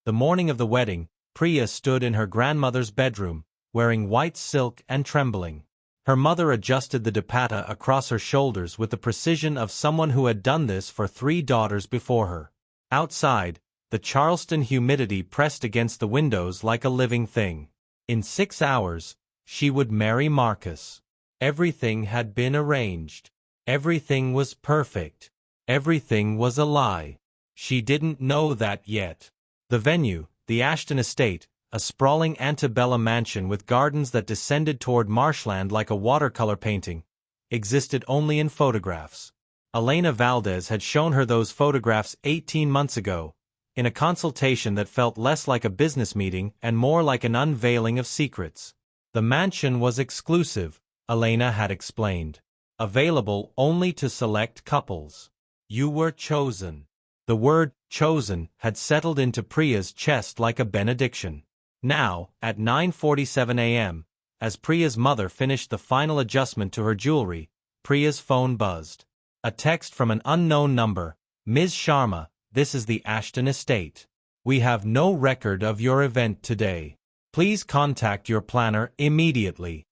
The morning of the wedding, Priya stood in her grandmother's bedroom, wearing white silk and trembling. Her mother adjusted the dupatta across her shoulders with the precision of someone who had done this for 3 daughters before her. Outside, the Charleston humidity pressed against the windows like a living thing. In 6 hours, she would marry Marcus. Everything had been arranged. Everything was perfect. Everything was a lie. She didn't know that yet. The venue, the Ashton estate, a sprawling antebellum mansion with gardens that descended toward marshland like a watercolor painting, existed only in photographs. Elena Valdez had shown her those photographs 18 months ago, in a consultation that felt less like a business meeting and more like an unveiling of secrets. The mansion was exclusive, Elena had explained. Available only to select couples. You were chosen. The word chosen had settled into Priya's chest like a benediction. Now, at 9:47 a.m., as Priya's mother finished the final adjustment to her jewelry, Priya's phone buzzed. A text from an unknown number. Ms. Sharma, this is the Ashton estate. We have no record of your event today. Please contact your planner immediately.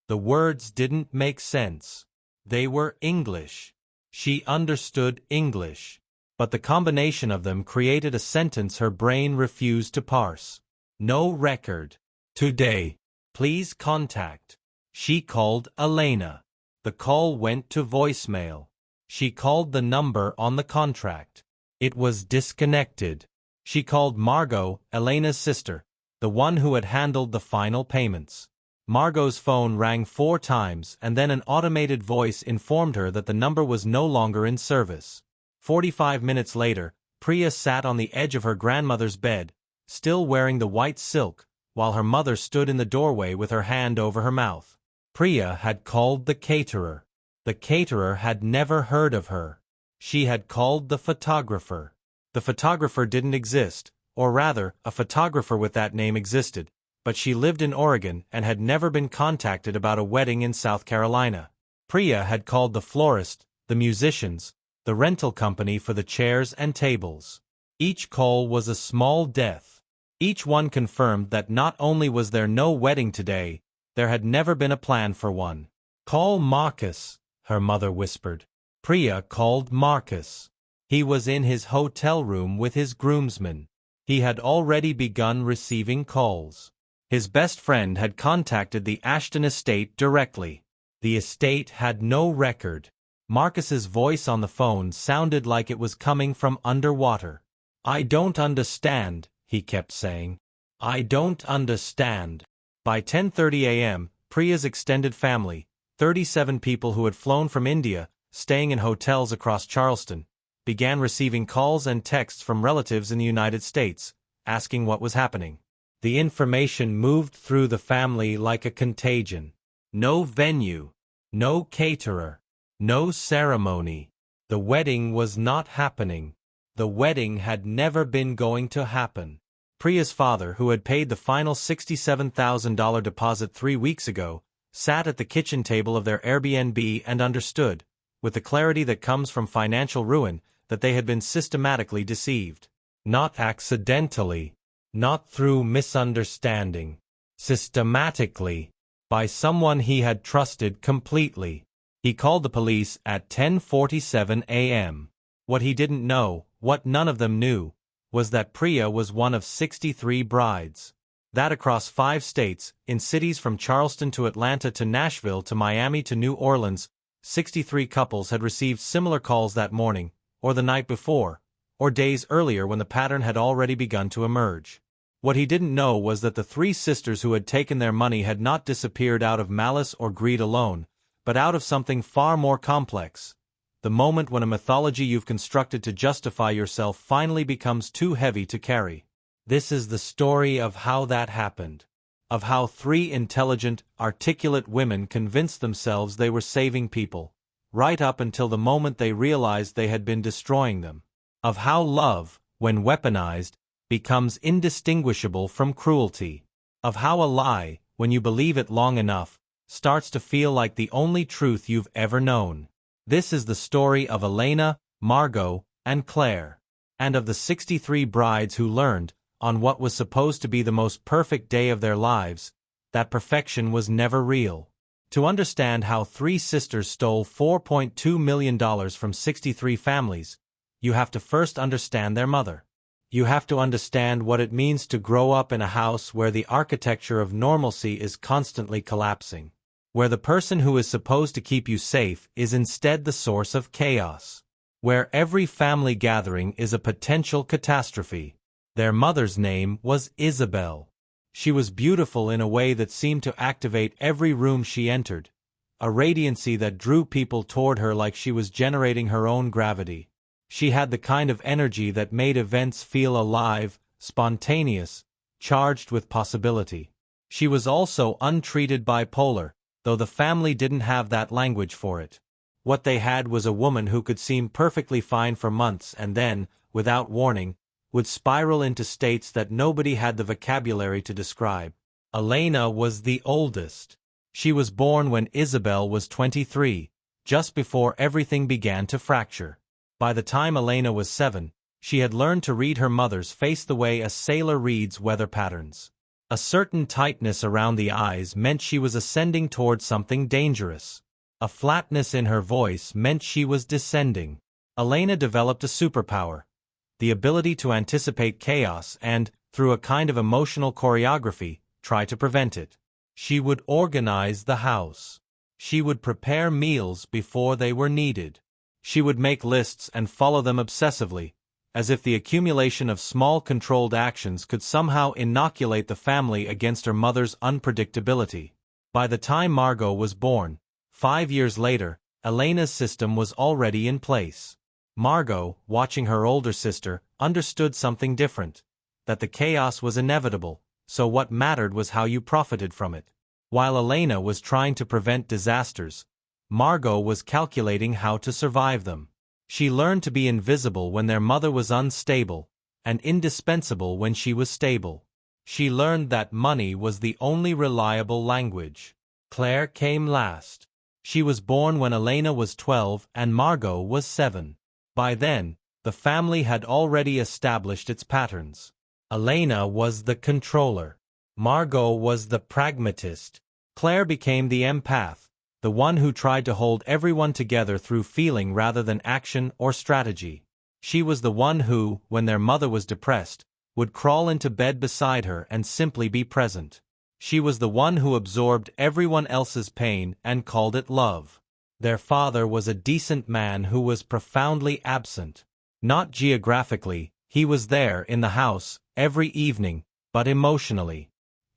The words didn't make sense. They were English. She understood English. But the combination of them created a sentence her brain refused to parse. No record. Today. Please contact. She called Elena. The call went to voicemail. She called the number on the contract. It was disconnected. She called Margot, Elena's sister, the one who had handled the final payments. Margot's phone rang 4 times and then an automated voice informed her that the number was no longer in service. 45 minutes later, Priya sat on the edge of her grandmother's bed, still wearing the white silk, while her mother stood in the doorway with her hand over her mouth. Priya had called the caterer. The caterer had never heard of her. She had called the photographer. The photographer didn't exist, or rather, a photographer with that name existed, but she lived in Oregon and had never been contacted about a wedding in South Carolina. Priya had called the florist, the musicians, the rental company for the chairs and tables. Each call was a small death. Each one confirmed that not only was there no wedding today, there had never been a plan for one. Call Marcus, her mother whispered. Priya called Marcus. He was in his hotel room with his groomsmen. He had already begun receiving calls. His best friend had contacted the Ashton estate directly. The estate had no record. Marcus's voice on the phone sounded like it was coming from underwater. I don't understand, he kept saying. I don't understand. By 10:30 a.m., Priya's extended family, 37 people who had flown from India, staying in hotels across Charleston, began receiving calls and texts from relatives in the United States, asking what was happening. The information moved through the family like a contagion. No venue. No caterer. No ceremony. The wedding was not happening. The wedding had never been going to happen. Priya's father, who had paid the final $67,000 deposit 3 weeks ago, sat at the kitchen table of their Airbnb and understood, with the clarity that comes from financial ruin, that they had been systematically deceived. Not accidentally. Not through misunderstanding. Systematically. By someone he had trusted completely. He called the police at 10:47 a.m. What he didn't know, what none of them knew, was that Priya was one of 63 brides. That across 5 states, in cities from Charleston to Atlanta to Nashville to Miami to New Orleans, 63 couples had received similar calls that morning, or the night before, or days earlier when the pattern had already begun to emerge. What he didn't know was that the 3 sisters who had taken their money had not disappeared out of malice or greed alone, but out of something far more complex. The moment when a mythology you've constructed to justify yourself finally becomes too heavy to carry. This is the story of how that happened. Of how 3 intelligent, articulate women convinced themselves they were saving people, right up until the moment they realized they had been destroying them. Of how love, when weaponized, becomes indistinguishable from cruelty. Of how a lie, when you believe it long enough, starts to feel like the only truth you've ever known. This is the story of Elena, Margot, and Claire. And of the 63 brides who learned, on what was supposed to be the most perfect day of their lives, that perfection was never real. To understand how three sisters stole $4.2 million from 63 families, you have to first understand their mother. You have to understand what it means to grow up in a house where the architecture of normalcy is constantly collapsing, where the person who is supposed to keep you safe is instead the source of chaos, where every family gathering is a potential catastrophe. Their mother's name was Isabel. She was beautiful in a way that seemed to activate every room she entered, a radiancy that drew people toward her like she was generating her own gravity. She had the kind of energy that made events feel alive, spontaneous, charged with possibility. She was also untreated bipolar, though the family didn't have that language for it. What they had was a woman who could seem perfectly fine for months and then, without warning, would spiral into states that nobody had the vocabulary to describe. Elena was the oldest. She was born when Isabel was 23, just before everything began to fracture. By the time Elena was 7, she had learned to read her mother's face the way a sailor reads weather patterns. A certain tightness around the eyes meant she was ascending toward something dangerous. A flatness in her voice meant she was descending. Elena developed a superpower, the ability to anticipate chaos and, through a kind of emotional choreography, try to prevent it. She would organize the house. She would prepare meals before they were needed. She would make lists and follow them obsessively, as if the accumulation of small controlled actions could somehow inoculate the family against her mother's unpredictability. By the time Margot was born, 5 years later, Elena's system was already in place. Margot, watching her older sister, understood something different, that the chaos was inevitable, so what mattered was how you profited from it. While Elena was trying to prevent disasters, Margot was calculating how to survive them. She learned to be invisible when their mother was unstable, and indispensable when she was stable. She learned that money was the only reliable language. Claire came last. She was born when Elena was 12 and Margot was 7. By then, the family had already established its patterns. Elena was the controller. Margot was the pragmatist. Claire became the empath, the one who tried to hold everyone together through feeling rather than action or strategy. She was the one who, when their mother was depressed, would crawl into bed beside her and simply be present. She was the one who absorbed everyone else's pain and called it love. Their father was a decent man who was profoundly absent. Not geographically, he was there in the house, every evening, but emotionally.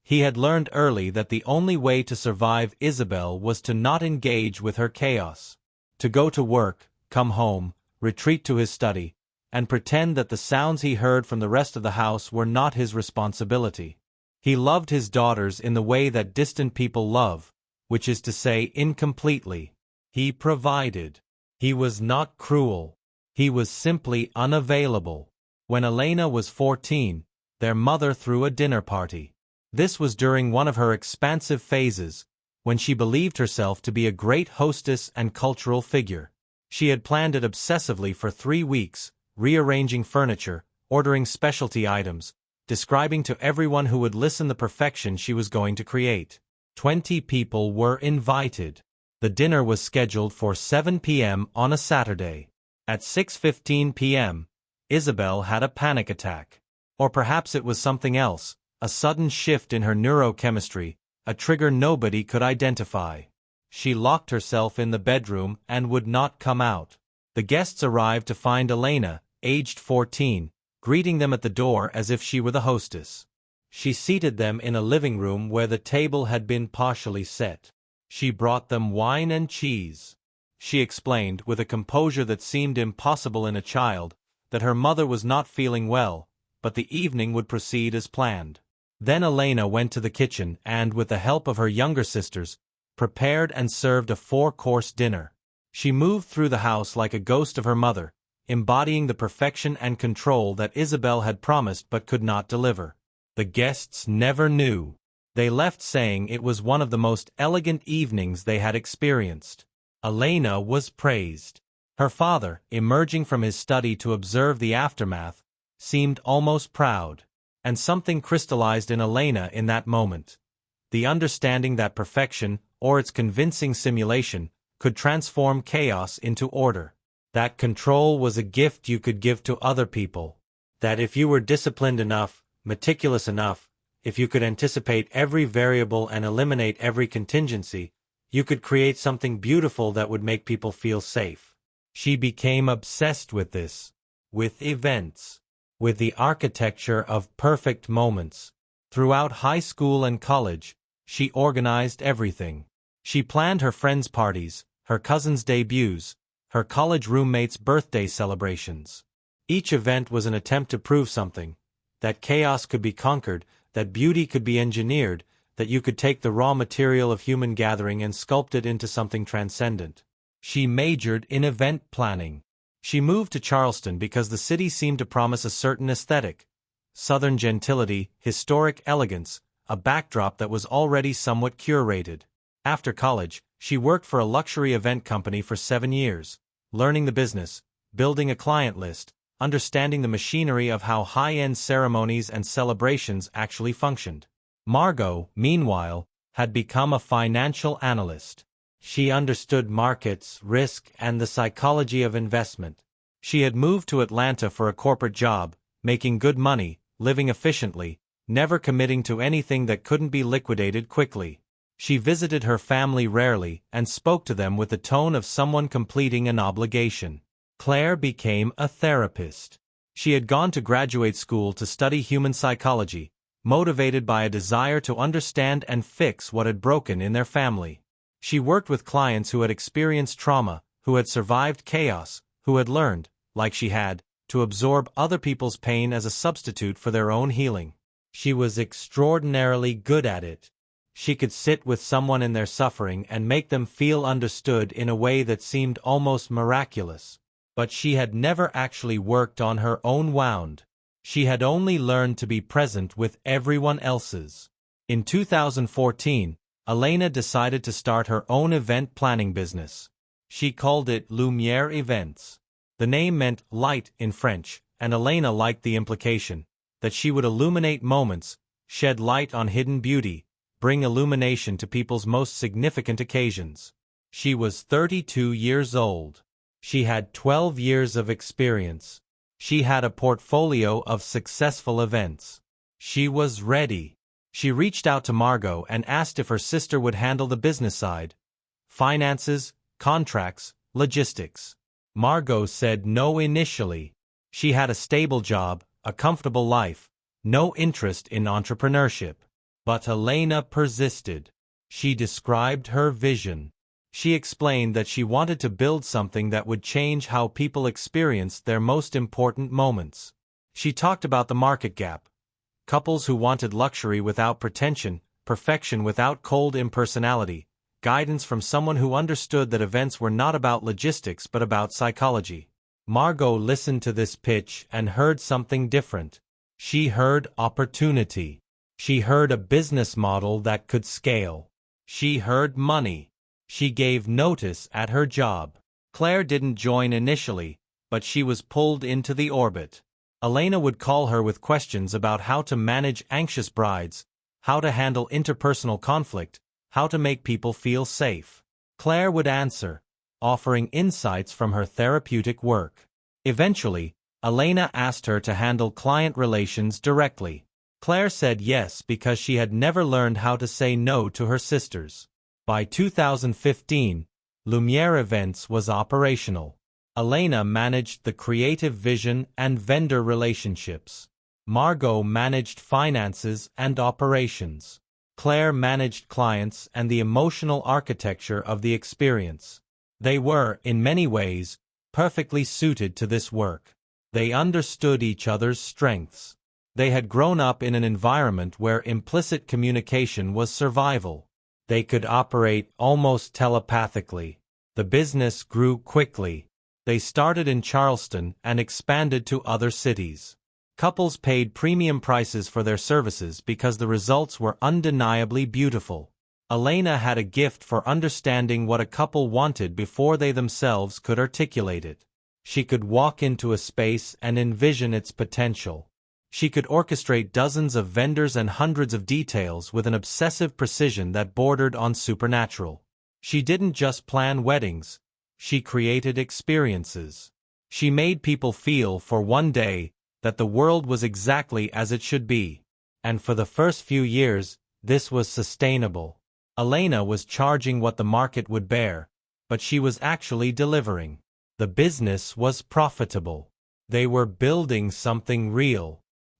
He had learned early that the only way to survive Isabel was to not engage with her chaos. To go to work, come home, retreat to his study, and pretend that the sounds he heard from the rest of the house were not his responsibility. He loved his daughters in the way that distant people love, which is to say incompletely. He provided. He was not cruel. He was simply unavailable. When Elena was 14, their mother threw a dinner party. This was during one of her expansive phases, when she believed herself to be a great hostess and cultural figure. She had planned it obsessively for 3 weeks, rearranging furniture, ordering specialty items, describing to everyone who would listen the perfection she was going to create. 20 people were invited. The dinner was scheduled for 7 p.m. on a Saturday. At 6:15 p.m., Isabel had a panic attack. Or perhaps it was something else. A sudden shift in her neurochemistry, a trigger nobody could identify. She locked herself in the bedroom and would not come out. The guests arrived to find Elena, aged 14, greeting them at the door as if she were the hostess. She seated them in a living room where the table had been partially set. She brought them wine and cheese. She explained, with a composure that seemed impossible in a child, that her mother was not feeling well, but the evening would proceed as planned. Then Elena went to the kitchen and, with the help of her younger sisters, prepared and served a 4-course dinner. She moved through the house like a ghost of her mother, embodying the perfection and control that Isabel had promised but could not deliver. The guests never knew. They left saying it was one of the most elegant evenings they had experienced. Elena was praised. Her father, emerging from his study to observe the aftermath, seemed almost proud. And something crystallized in Elena in that moment. The understanding that perfection, or its convincing simulation, could transform chaos into order. That control was a gift you could give to other people. That if you were disciplined enough, meticulous enough, if you could anticipate every variable and eliminate every contingency, you could create something beautiful that would make people feel safe. She became obsessed with this. With events. With the architecture of perfect moments. Throughout high school and college, she organized everything. She planned her friends' parties, her cousins' debuts, her college roommates' birthday celebrations. Each event was an attempt to prove something, that chaos could be conquered, that beauty could be engineered, that you could take the raw material of human gathering and sculpt it into something transcendent. She majored in event planning. She moved to Charleston because the city seemed to promise a certain aesthetic, southern gentility, historic elegance, a backdrop that was already somewhat curated. After college, she worked for a luxury event company for 7 years, learning the business, building a client list, understanding the machinery of how high-end ceremonies and celebrations actually functioned. Margot, meanwhile, had become a financial analyst. She understood markets, risk, and the psychology of investment. She had moved to Atlanta for a corporate job, making good money, living efficiently, never committing to anything that couldn't be liquidated quickly. She visited her family rarely and spoke to them with the tone of someone completing an obligation. Claire became a therapist. She had gone to graduate school to study human psychology, motivated by a desire to understand and fix what had broken in their family. She worked with clients who had experienced trauma, who had survived chaos, who had learned, like she had, to absorb other people's pain as a substitute for their own healing. She was extraordinarily good at it. She could sit with someone in their suffering and make them feel understood in a way that seemed almost miraculous. But she had never actually worked on her own wound. She had only learned to be present with everyone else's. In 2014, Elena decided to start her own event planning business. She called it Lumière Events. The name meant light in French, and Elena liked the implication that she would illuminate moments, shed light on hidden beauty, bring illumination to people's most significant occasions. She was 32 years old. She had 12 years of experience. She had a portfolio of successful events. She was ready. She reached out to Margot and asked if her sister would handle the business side. Finances, contracts, logistics. Margot said no initially. She had a stable job, a comfortable life, no interest in entrepreneurship. But Elena persisted. She described her vision. She explained that she wanted to build something that would change how people experienced their most important moments. She talked about the market gap. Couples who wanted luxury without pretension, perfection without cold impersonality, guidance from someone who understood that events were not about logistics but about psychology. Margot listened to this pitch and heard something different. She heard opportunity. She heard a business model that could scale. She heard money. She gave notice at her job. Claire didn't join initially, but she was pulled into the orbit. Elena would call her with questions about how to manage anxious brides, how to handle interpersonal conflict, how to make people feel safe. Claire would answer, offering insights from her therapeutic work. Eventually, Elena asked her to handle client relations directly. Claire said yes because she had never learned how to say no to her sisters. By 2015, Lumière Events was operational. Elena managed the creative vision and vendor relationships. Margot managed finances and operations. Claire managed clients and the emotional architecture of the experience. They were, in many ways, perfectly suited to this work. They understood each other's strengths. They had grown up in an environment where implicit communication was survival. They could operate almost telepathically. The business grew quickly. They started in Charleston and expanded to other cities. Couples paid premium prices for their services because the results were undeniably beautiful. Elena had a gift for understanding what a couple wanted before they themselves could articulate it. She could walk into a space and envision its potential. She could orchestrate dozens of vendors and hundreds of details with an obsessive precision that bordered on supernatural. She didn't just plan weddings, she created experiences. She made people feel for one day that the world was exactly as it should be. And for the first few years, this was sustainable. Elena was charging what the market would bear, but she was actually delivering. The business was profitable. They were building something real.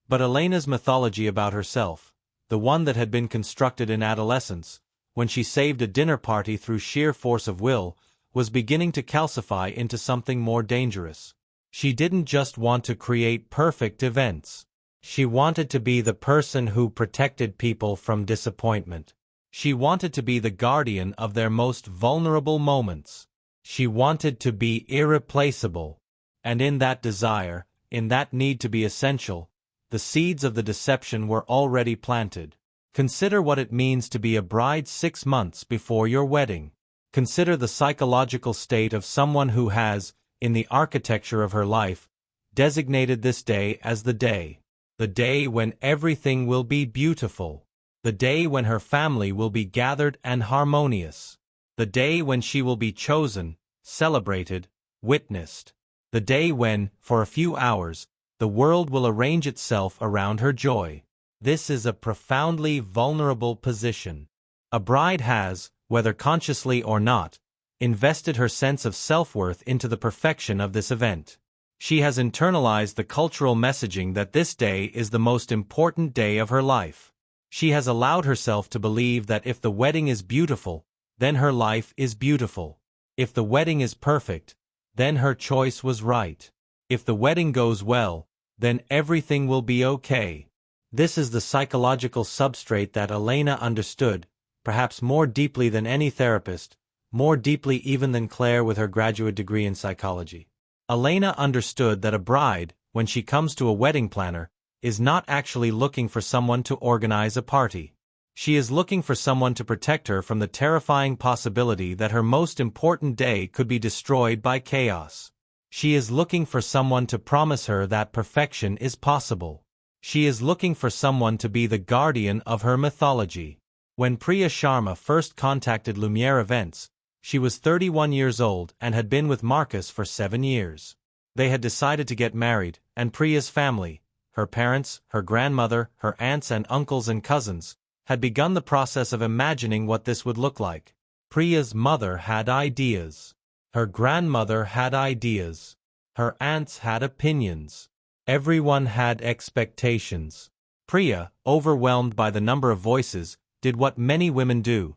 But Elena's mythology about herself, the one that had been constructed in adolescence, when she saved a dinner party through sheer force of will, was beginning to calcify into something more dangerous. She didn't just want to create perfect events. She wanted to be the person who protected people from disappointment. She wanted to be the guardian of their most vulnerable moments. She wanted to be irreplaceable. And in that desire, in that need to be essential, the seeds of the deception were already planted. Consider what it means to be a bride 6 months before your wedding. Consider the psychological state of someone who has, in the architecture of her life, designated this day as the day when everything will be beautiful, the day when her family will be gathered and harmonious, the day when she will be chosen, celebrated, witnessed, the day when, for a few hours, the world will arrange itself around her joy. This is a profoundly vulnerable position. A bride has, whether consciously or not, invested her sense of self-worth into the perfection of this event. She has internalized the cultural messaging that this day is the most important day of her life. She has allowed herself to believe that if the wedding is beautiful, then her life is beautiful. If the wedding is perfect, then her choice was right. If the wedding goes well, then everything will be okay. This is the psychological substrate that Elena understood, perhaps more deeply than any therapist, more deeply even than Claire with her graduate degree in psychology. Elena understood that a bride, when she comes to a wedding planner, is not actually looking for someone to organize a party. She is looking for someone to protect her from the terrifying possibility that her most important day could be destroyed by chaos. She is looking for someone to promise her that perfection is possible. She is looking for someone to be the guardian of her mythology. When Priya Sharma first contacted Lumiere Events, she was 31 years old and had been with Marcus for 7 years. They had decided to get married, and Priya's family, her parents, her grandmother, her aunts and uncles and cousins, had begun the process of imagining what this would look like. Priya's mother had ideas. Her grandmother had ideas. Her aunts had opinions. Everyone had expectations. Priya, overwhelmed by the number of voices, did what many women do.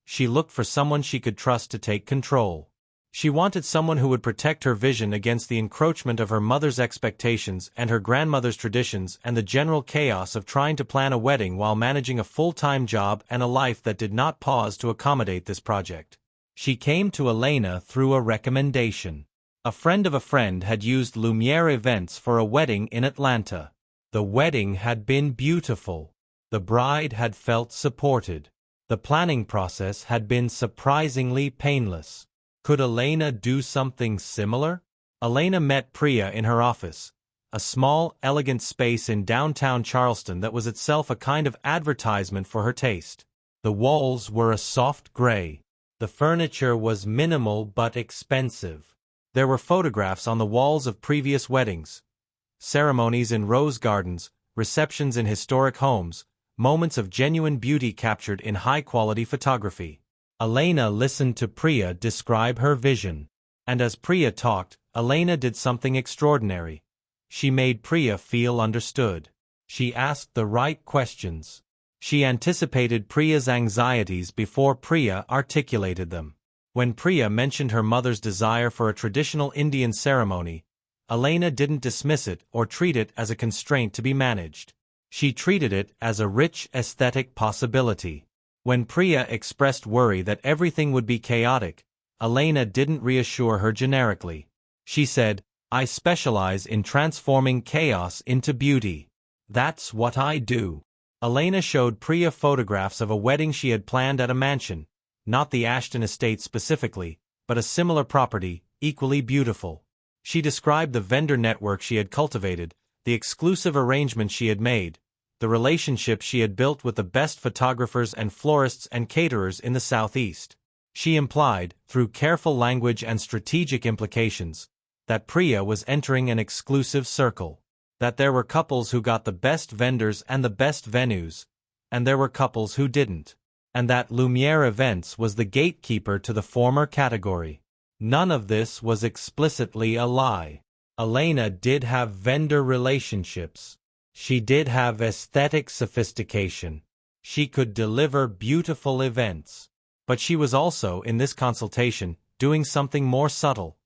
She looked for someone she could trust to take control. She wanted someone who would protect her vision against the encroachment of her mother's expectations and her grandmother's traditions and the general chaos of trying to plan a wedding while managing a full-time job and a life that did not pause to accommodate this project. She came to Elena through a recommendation. A friend of a friend had used Lumiere Events for a wedding in Atlanta. The wedding had been beautiful. The bride had felt supported. The planning process had been surprisingly painless. Could Elena do something similar? Elena met Priya in her office, a small, elegant space in downtown Charleston that was itself a kind of advertisement for her taste. The walls were a soft gray. The furniture was minimal but expensive. There were photographs on the walls of previous weddings, ceremonies in rose gardens, receptions in historic homes, moments of genuine beauty captured in high-quality photography. Elena listened to Priya describe her vision. And as Priya talked, Elena did something extraordinary. She made Priya feel understood. She asked the right questions. She anticipated Priya's anxieties before Priya articulated them. When Priya mentioned her mother's desire for a traditional Indian ceremony, Elena didn't dismiss it or treat it as a constraint to be managed. She treated it as a rich aesthetic possibility. When Priya expressed worry that everything would be chaotic, Elena didn't reassure her generically. She said, "I specialize in transforming chaos into beauty. That's what I do." Elena showed Priya photographs of a wedding she had planned at a mansion, not the Ashton estate specifically, but a similar property, equally beautiful. She described the vendor network she had cultivated, the exclusive arrangements she had made, the relationships she had built with the best photographers and florists and caterers in the Southeast. She implied, through careful language and strategic implications, that Priya was entering an exclusive circle, that there were couples who got the best vendors and the best venues, and there were couples who didn't, and that Lumiere Events was the gatekeeper to the former category. None of this was explicitly a lie. Elena did have vendor relationships. She did have aesthetic sophistication. She could deliver beautiful events. But she was also, in this consultation, doing something more subtle.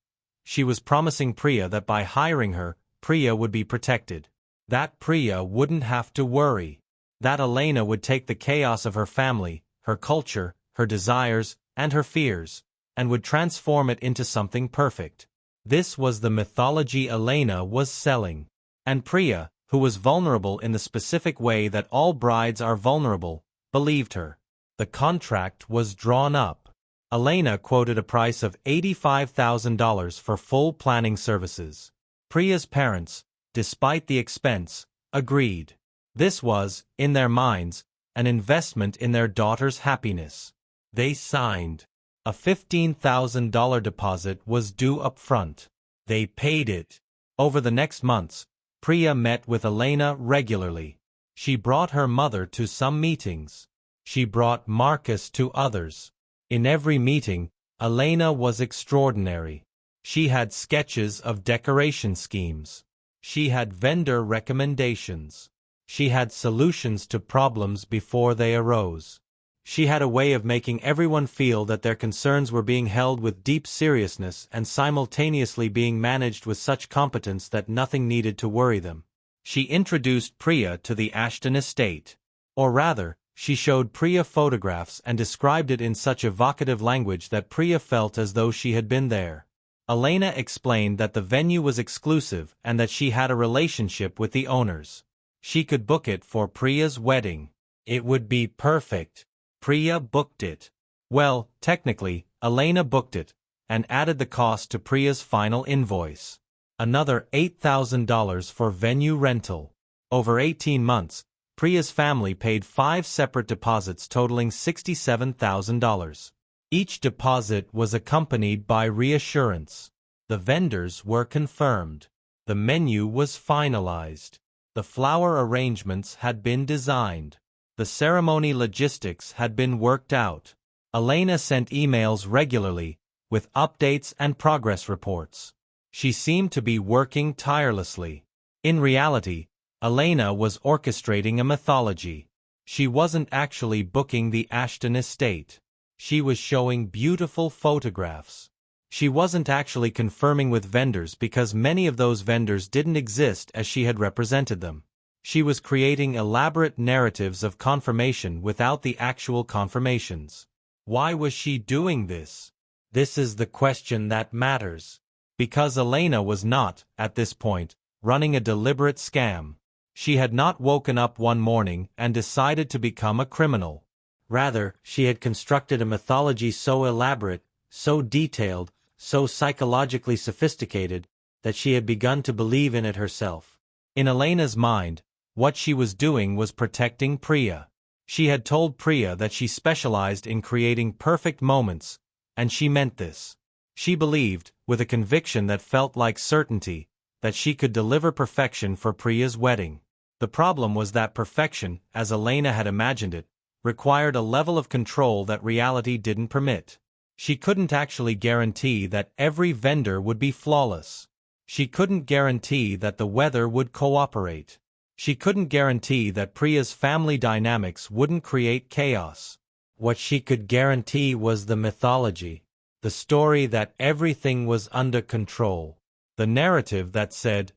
She was promising Priya that by hiring her, Priya would be protected. That Priya wouldn't have to worry. That Elena would take the chaos of her family, her culture, her desires, and her fears, and would transform it into something perfect. This was the mythology Elena was selling. And Priya, who was vulnerable in the specific way that all brides are vulnerable, believed her. The contract was drawn up. Elena quoted a price of $85,000 for full planning services. Priya's parents, despite the expense, agreed. This was, in their minds, an investment in their daughter's happiness. They signed. A $15,000 deposit was due up front. They paid it. Over the next months, Priya met with Elena regularly. She brought her mother to some meetings. She brought Marcus to others. In every meeting, Elena was extraordinary. She had sketches of decoration schemes. She had vendor recommendations. She had solutions to problems before they arose. She had a way of making everyone feel that their concerns were being held with deep seriousness and simultaneously being managed with such competence that nothing needed to worry them. She introduced Priya to the Ashton estate. Or rather, she showed Priya photographs and described it in such evocative language that Priya felt as though she had been there. Elena explained that the venue was exclusive and that she had a relationship with the owners. She could book it for Priya's wedding. It would be perfect. Priya booked it. Well, technically, Elena booked it, and added the cost to Priya's final invoice. Another $8,000 for venue rental. Over 18 months, Priya's family paid 5 separate deposits totaling $67,000. Each deposit was accompanied by reassurance. The vendors were confirmed. The menu was finalized. The flower arrangements had been designed. The ceremony logistics had been worked out. Elena sent emails regularly, with updates and progress reports. She seemed to be working tirelessly. In reality, Elena was orchestrating a mythology. She wasn't actually booking the Ashton estate. She was showing beautiful photographs. She wasn't actually confirming with vendors because many of those vendors didn't exist as she had represented them. She was creating elaborate narratives of confirmation without the actual confirmations. Why was she doing this? This is the question that matters. Because Elena was not, at this point, running a deliberate scam. She had not woken up one morning and decided to become a criminal. Rather, she had constructed a mythology so elaborate, so detailed, so psychologically sophisticated, that she had begun to believe in it herself. In Elena's mind, what she was doing was protecting Priya. She had told Priya that she specialized in creating perfect moments, and she meant this. She believed, with a conviction that felt like certainty, that she could deliver perfection for Priya's wedding. The problem was that perfection, as Elena had imagined it, required a level of control that reality didn't permit. She couldn't actually guarantee that every vendor would be flawless. She couldn't guarantee that the weather would cooperate. She couldn't guarantee that Priya's family dynamics wouldn't create chaos. What she could guarantee was the mythology, the story that everything was under control, the narrative that said,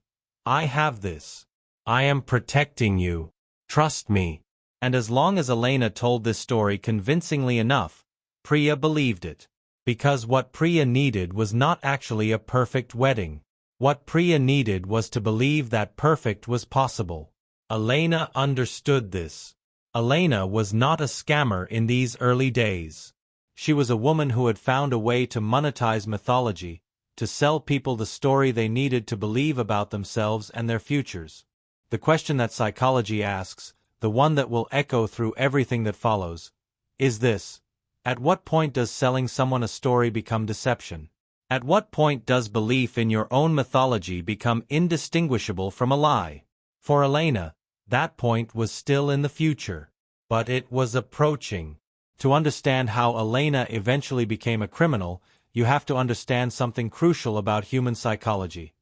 "I have this. I am protecting you. Trust me." And as long as Elena told this story convincingly enough, Priya believed it. Because what Priya needed was not actually a perfect wedding. What Priya needed was to believe that perfect was possible. Elena understood this. Elena was not a scammer in these early days. She was a woman who had found a way to monetize mythology, to sell people the story they needed to believe about themselves and their futures. the question that psychology asks, the one that will echo through everything that follows, is this: at what point does selling someone a story become deception? At what point does belief in your own mythology become indistinguishable from a lie? For Elena, that point was still in the future, but it was approaching. To understand how Elena eventually became a criminal, you have to understand something crucial about human psychology.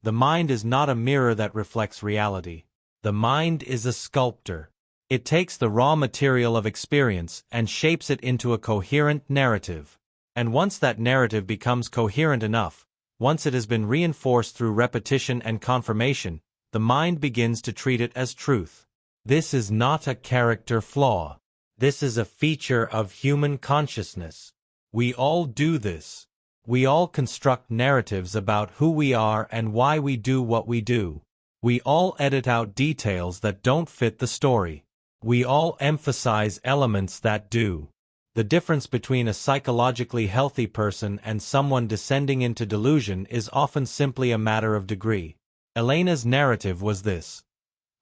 The mind is not a mirror that reflects reality. The mind is a sculptor. It takes the raw material of experience and shapes it into a coherent narrative. And once that narrative becomes coherent enough, once it has been reinforced through repetition and confirmation, the mind begins to treat it as truth. This is not a character flaw. This is a feature of human consciousness. We all do this. We all construct narratives about who we are and why we do what we do. We all edit out details that don't fit the story. We all emphasize elements that do. The difference between a psychologically healthy person and someone descending into delusion is often simply a matter of degree. Elena's narrative was this: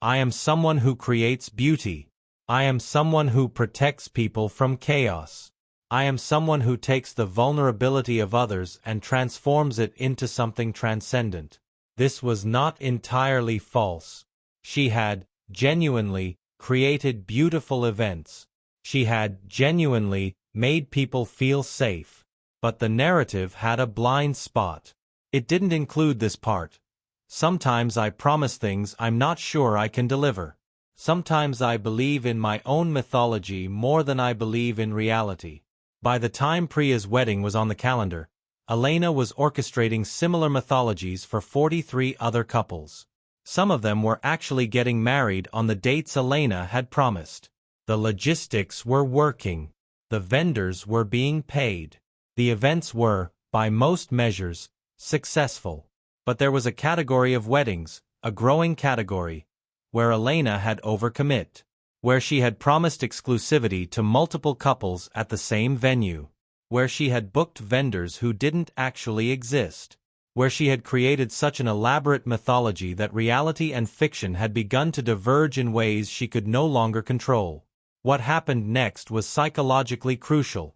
I am someone who creates beauty. I am someone who protects people from chaos. I am someone who takes the vulnerability of others and transforms it into something transcendent. This was not entirely false. She had, genuinely, created beautiful events. She had, genuinely, made people feel safe. But the narrative had a blind spot. It didn't include this part. Sometimes I promise things I'm not sure I can deliver. Sometimes I believe in my own mythology more than I believe in reality. By the time Priya's wedding was on the calendar, Elena was orchestrating similar mythologies for 43 other couples. Some of them were actually getting married on the dates Elena had promised. The logistics were working. The vendors were being paid. The events were, by most measures, successful. But there was a category of weddings, a growing category, where Elena had overcommit, where she had promised exclusivity to multiple couples at the same venue, where she had booked vendors who didn't actually exist, where she had created such an elaborate mythology that reality and fiction had begun to diverge in ways she could no longer control. What happened next was psychologically crucial.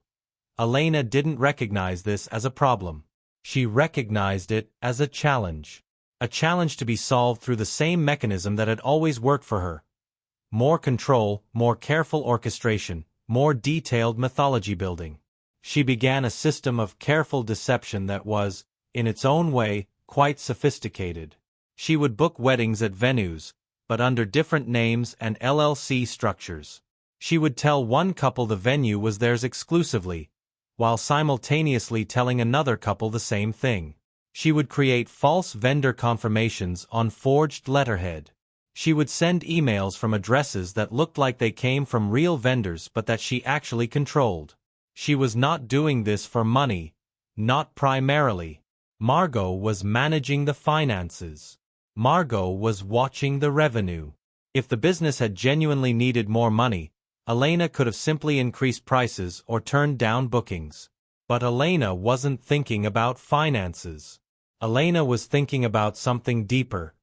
Elena didn't recognize this as a problem. She recognized it as a challenge to be solved through the same mechanism that had always worked for her. More control, more careful orchestration, more detailed mythology building. She began a system of careful deception that was, in its own way, quite sophisticated. She would book weddings at venues, but under different names and LLC structures. She would tell one couple the venue was theirs exclusively, while simultaneously telling another couple the same thing. She would create false vendor confirmations on forged letterhead. She would send emails from addresses that looked like they came from real vendors but that she actually controlled. She was not doing this for money, not primarily. Margot was managing the finances. Margot was watching the revenue. If the business had genuinely needed more money, Elena could have simply increased prices or turned down bookings. But Elena wasn't thinking about finances. Elena was thinking about something deeper.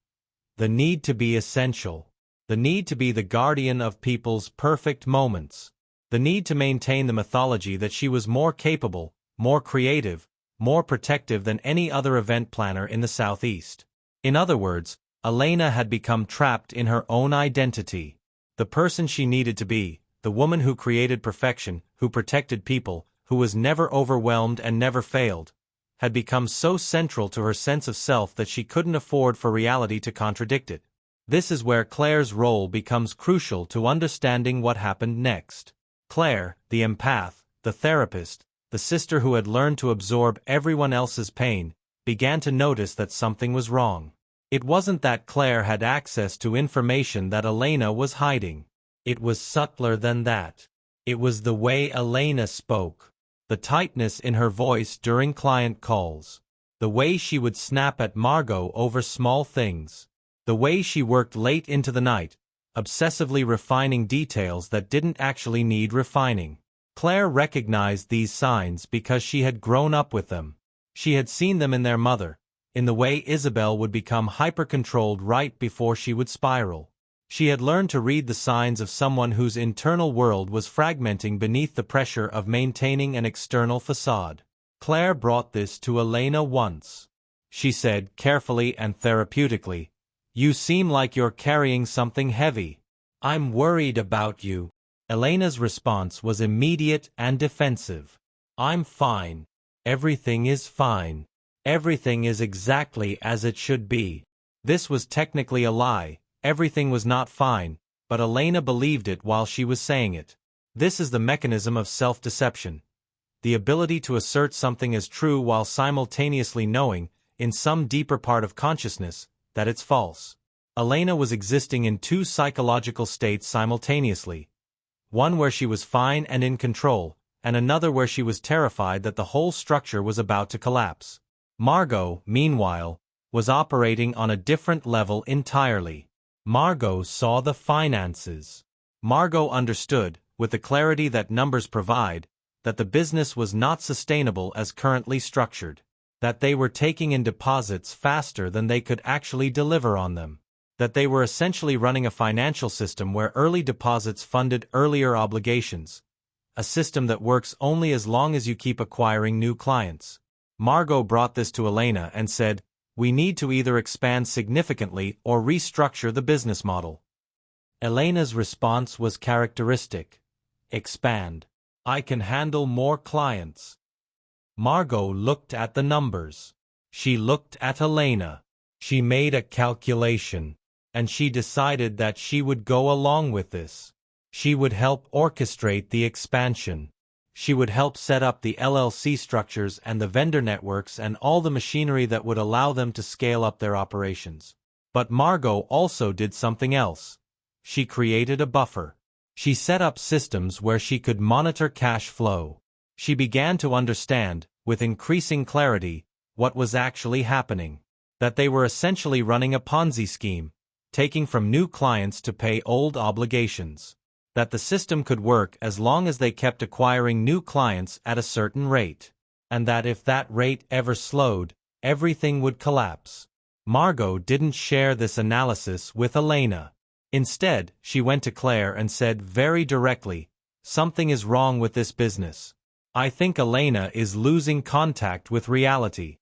The need to be essential. The need to be the guardian of people's perfect moments. The need to maintain the mythology that she was more capable, more creative, more protective than any other event planner in the Southeast. In other words, Elena had become trapped in her own identity. The person she needed to be, the woman who created perfection, who protected people, who was never overwhelmed and never failed, had become so central to her sense of self that she couldn't afford for reality to contradict it. This is where Claire's role becomes crucial to understanding what happened next. Claire, the empath, the therapist, the sister who had learned to absorb everyone else's pain, began to notice that something was wrong. It wasn't that Claire had access to information that Elena was hiding. It was subtler than that. It was the way Elena spoke. The tightness in her voice during client calls. The way she would snap at Margot over small things. The way she worked late into the night, obsessively refining details that didn't actually need refining. Claire recognized these signs because she had grown up with them. She had seen them in their mother, in the way Isabel would become hyper-controlled right before she would spiral. She had learned to read the signs of someone whose internal world was fragmenting beneath the pressure of maintaining an external facade. Claire brought this to Elena once. She said, carefully and therapeutically, "You seem like you're carrying something heavy. I'm worried about you." Elena's response was immediate and defensive. "I'm fine. Everything is fine. Everything is exactly as it should be." This was technically a lie. Everything was not fine, but Elena believed it while she was saying it. This is the mechanism of self-deception. The ability to assert something as true while simultaneously knowing, in some deeper part of consciousness, that it's false. Elena was existing in two psychological states simultaneously. One where she was fine and in control, and another where she was terrified that the whole structure was about to collapse. Margot, meanwhile, was operating on a different level entirely. Margot saw the finances. Margot understood, with the clarity that numbers provide, that the business was not sustainable as currently structured, that they were taking in deposits faster than they could actually deliver on them, that they were essentially running a financial system where early deposits funded earlier obligations, a system that works only as long as you keep acquiring new clients. Margot brought this to Elena and said, "We need to either expand significantly or restructure the business model." Elena's response was characteristic. "Expand. I can handle more clients." Margot looked at the numbers. She looked at Elena. She made a calculation, and she decided that she would go along with this. She would help orchestrate the expansion. She would help set up the LLC structures and the vendor networks and all the machinery that would allow them to scale up their operations. But Margot also did something else. She created a buffer. She set up systems where she could monitor cash flow. She began to understand, with increasing clarity, what was actually happening. That they were essentially running a Ponzi scheme, taking from new clients to pay old obligations. That the system could work as long as they kept acquiring new clients at a certain rate. And that if that rate ever slowed, everything would collapse. Margot didn't share this analysis with Elena. Instead, she went to Claire and said very directly, "Something is wrong with this business. I think Elena is losing contact with reality."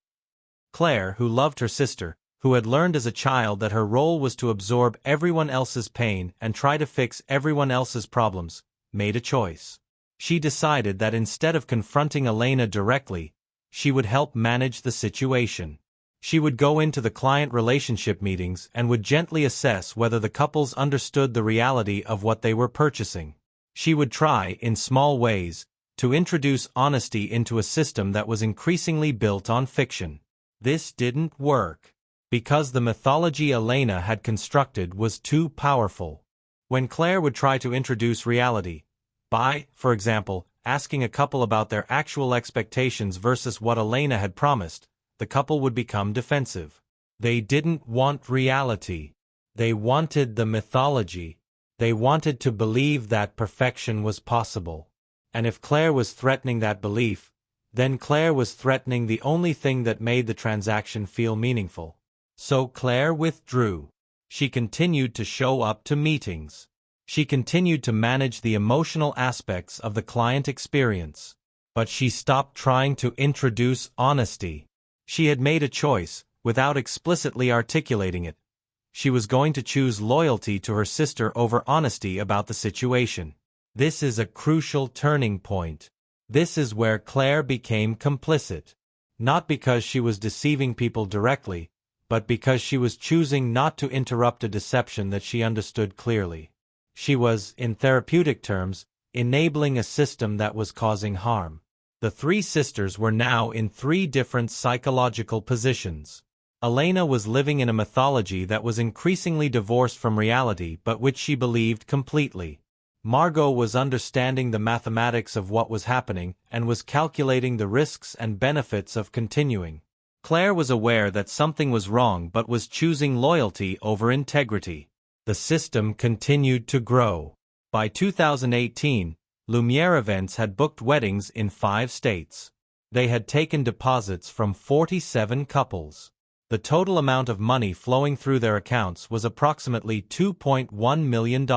Claire, who loved her sister, who had learned as a child that her role was to absorb everyone else's pain and try to fix everyone else's problems, made a choice. She decided that instead of confronting Elena directly, she would help manage the situation. She would go into the client relationship meetings and would gently assess whether the couples understood the reality of what they were purchasing. She would try, in small ways, to introduce honesty into a system that was increasingly built on fiction. This didn't work, because the mythology Elena had constructed was too powerful. When Claire would try to introduce reality, by, for example, asking a couple about their actual expectations versus what Elena had promised, the couple would become defensive. They didn't want reality. They wanted the mythology. They wanted to believe that perfection was possible. And if Claire was threatening that belief, then Claire was threatening the only thing that made the transaction feel meaningful. So Claire withdrew. She continued to show up to meetings. She continued to manage the emotional aspects of the client experience. But she stopped trying to introduce honesty. She had made a choice, without explicitly articulating it. She was going to choose loyalty to her sister over honesty about the situation. This is a crucial turning point. This is where Claire became complicit. Not because she was deceiving people directly, but because she was choosing not to interrupt a deception that she understood clearly. She was, in therapeutic terms, enabling a system that was causing harm. The three sisters were now in three different psychological positions. Elena was living in a mythology that was increasingly divorced from reality but which she believed completely. Margot was understanding the mathematics of what was happening and was calculating the risks and benefits of continuing. Claire was aware that something was wrong but was choosing loyalty over integrity. The system continued to grow. By 2018, Lumiere Events had booked weddings in 5 states. They had taken deposits from 47 couples. The total amount of money flowing through their accounts was approximately $2.1 million.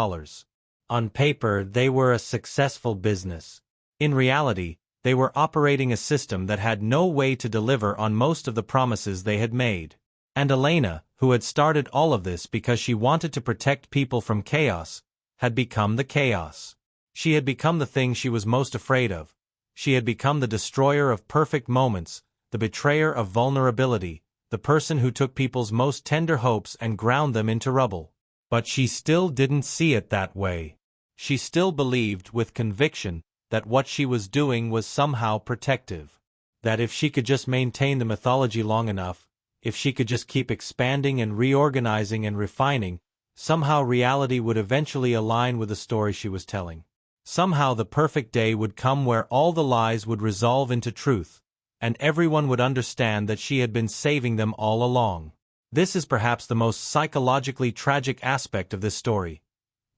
On paper, they were a successful business. In reality, they were operating a system that had no way to deliver on most of the promises they had made. And Elena, who had started all of this because she wanted to protect people from chaos, had become the chaos. She had become the thing she was most afraid of. She had become the destroyer of perfect moments, the betrayer of vulnerability, the person who took people's most tender hopes and ground them into rubble. But she still didn't see it that way. She still believed with conviction that what she was doing was somehow protective. That if she could just maintain the mythology long enough, if she could just keep expanding and reorganizing and refining, somehow reality would eventually align with the story she was telling. Somehow the perfect day would come where all the lies would resolve into truth, and everyone would understand that she had been saving them all along. This is perhaps the most psychologically tragic aspect of this story.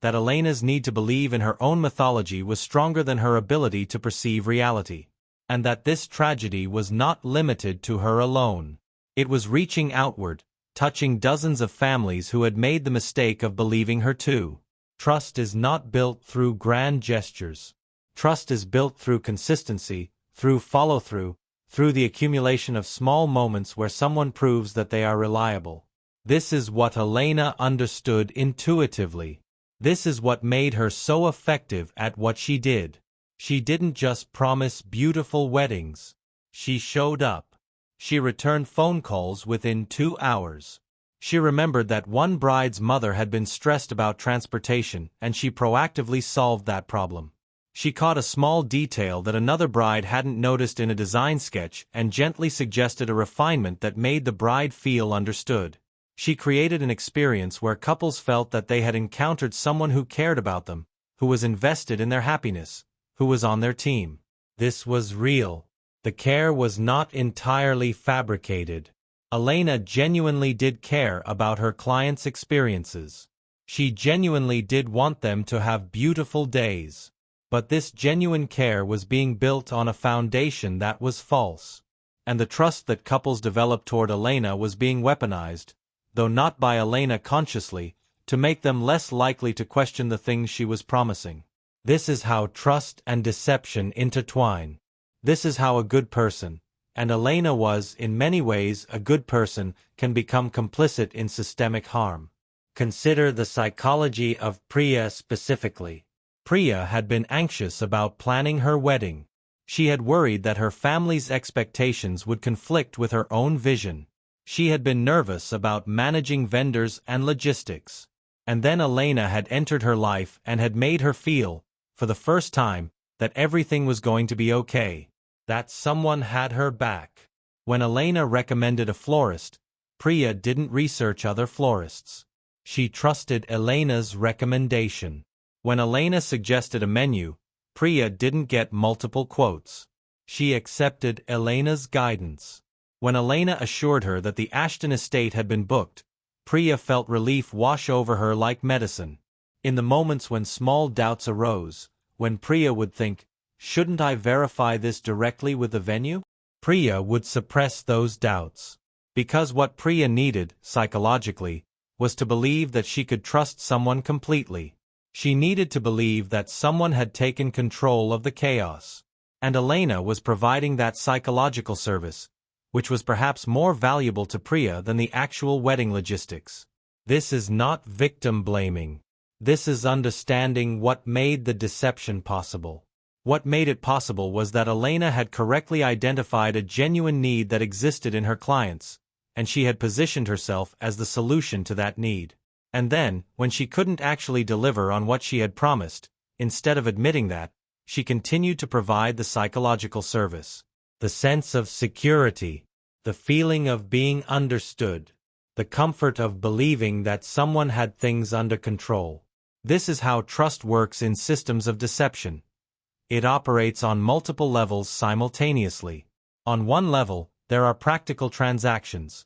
That Elena's need to believe in her own mythology was stronger than her ability to perceive reality. And that this tragedy was not limited to her alone. It was reaching outward, touching dozens of families who had made the mistake of believing her too. Trust is not built through grand gestures. Trust is built through consistency, through follow-through, through the accumulation of small moments where someone proves that they are reliable. This is what Elena understood intuitively. This is what made her so effective at what she did. She didn't just promise beautiful weddings. She showed up. She returned phone calls within 2 hours. She remembered that one bride's mother had been stressed about transportation, and she proactively solved that problem. She caught a small detail that another bride hadn't noticed in a design sketch and gently suggested a refinement that made the bride feel understood. She created an experience where couples felt that they had encountered someone who cared about them, who was invested in their happiness, who was on their team. This was real. The care was not entirely fabricated. Elena genuinely did care about her clients' experiences. She genuinely did want them to have beautiful days. But this genuine care was being built on a foundation that was false. And the trust that couples developed toward Elena was being weaponized, though not by Elena consciously, to make them less likely to question the things she was promising. This is how trust and deception intertwine. This is how a good person, and Elena was, in many ways, a good person, can become complicit in systemic harm. Consider the psychology of Priya specifically. Priya had been anxious about planning her wedding. She had worried that her family's expectations would conflict with her own vision. She had been nervous about managing vendors and logistics. And then Elena had entered her life and had made her feel, for the first time, that everything was going to be okay. That someone had her back. When Elena recommended a florist, Priya didn't research other florists. She trusted Elena's recommendation. When Elena suggested a menu, Priya didn't get multiple quotes. She accepted Elena's guidance. When Elena assured her that the Ashton estate had been booked, Priya felt relief wash over her like medicine. In the moments when small doubts arose, when Priya would think, "Shouldn't I verify this directly with the venue?" Priya would suppress those doubts. Because what Priya needed, psychologically, was to believe that she could trust someone completely. She needed to believe that someone had taken control of the chaos. And Elena was providing that psychological service, which was perhaps more valuable to Priya than the actual wedding logistics. This is not victim blaming. This is understanding what made the deception possible. What made it possible was that Elena had correctly identified a genuine need that existed in her clients, and she had positioned herself as the solution to that need. And then, when she couldn't actually deliver on what she had promised, instead of admitting that, she continued to provide the psychological service. The sense of security, the feeling of being understood, the comfort of believing that someone had things under control. This is how trust works in systems of deception. It operates on multiple levels simultaneously. On one level, there are practical transactions.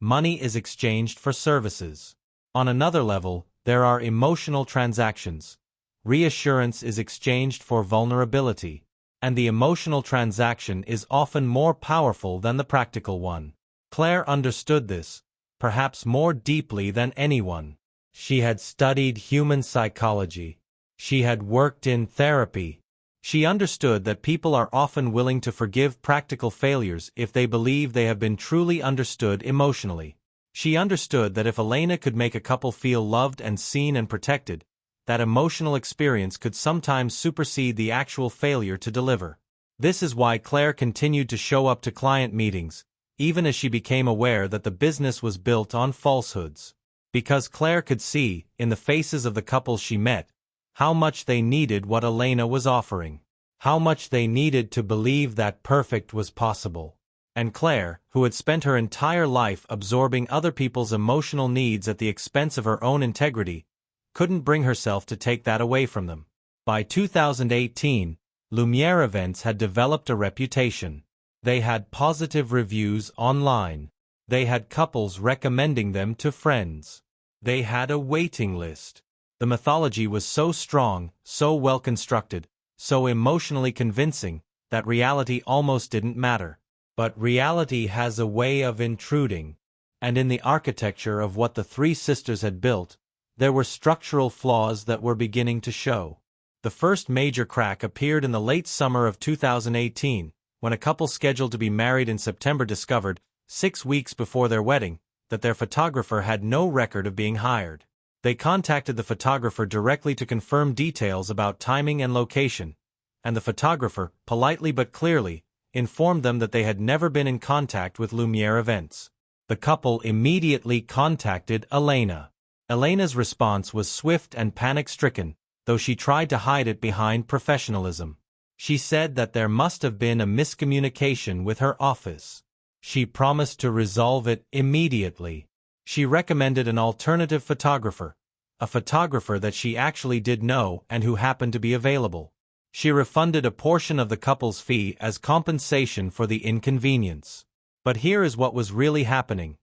Money is exchanged for services. On another level, there are emotional transactions. Reassurance is exchanged for vulnerability. And the emotional transaction is often more powerful than the practical one. Claire understood this, perhaps more deeply than anyone. She had studied human psychology. She had worked in therapy. She understood that people are often willing to forgive practical failures if they believe they have been truly understood emotionally. She understood that if Elena could make a couple feel loved and seen and protected, that emotional experience could sometimes supersede the actual failure to deliver. This is why Claire continued to show up to client meetings, even as she became aware that the business was built on falsehoods. Because Claire could see, in the faces of the couples she met, how much they needed what Elena was offering. How much they needed to believe that perfect was possible. And Claire, who had spent her entire life absorbing other people's emotional needs at the expense of her own integrity, couldn't bring herself to take that away from them. By 2018, Lumiere Events had developed a reputation. They had positive reviews online. They had couples recommending them to friends. They had a waiting list. The mythology was so strong, so well constructed, so emotionally convincing, that reality almost didn't matter. But reality has a way of intruding. And in the architecture of what the three sisters had built, there were structural flaws that were beginning to show. The first major crack appeared in the late summer of 2018, when a couple scheduled to be married in September discovered, 6 weeks before their wedding, that their photographer had no record of being hired. They contacted the photographer directly to confirm details about timing and location, and the photographer, politely but clearly, informed them that they had never been in contact with Lumiere Events. The couple immediately contacted Elena. Elena's response was swift and panic-stricken, though she tried to hide it behind professionalism. She said that there must have been a miscommunication with her office. She promised to resolve it immediately. She recommended an alternative photographer, a photographer that she actually did know and who happened to be available. She refunded a portion of the couple's fee as compensation for the inconvenience. But here is what was really happening.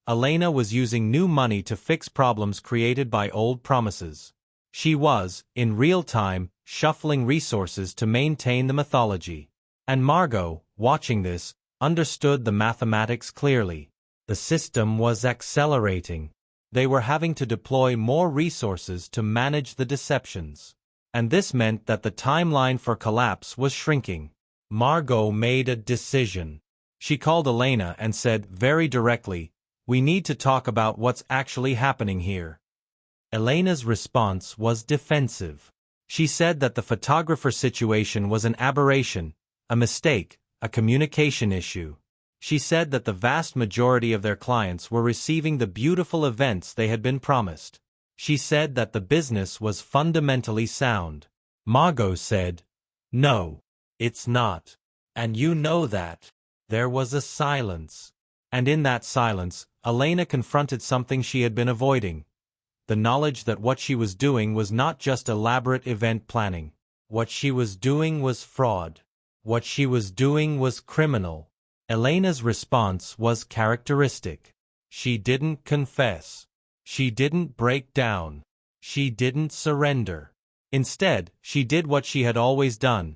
Elena was using new money to fix problems created by old promises. She was, in real time, shuffling resources to maintain the mythology. And Margot, watching this, understood the mathematics clearly. The system was accelerating. They were having to deploy more resources to manage the deceptions. And this meant that the timeline for collapse was shrinking. Margot made a decision. She called Elena and said very directly, "We need to talk about what's actually happening here." Elena's response was defensive. She said that the photographer situation was an aberration, a mistake, a communication issue. She said that the vast majority of their clients were receiving the beautiful events they had been promised. She said that the business was fundamentally sound. Margot said, "No, it's not. And you know that." There was a silence. And in that silence, Elena confronted something she had been avoiding. The knowledge that what she was doing was not just elaborate event planning. What she was doing was fraud. What she was doing was criminal. Elena's response was characteristic. She didn't confess. She didn't break down. She didn't surrender. Instead, she did what she had always done.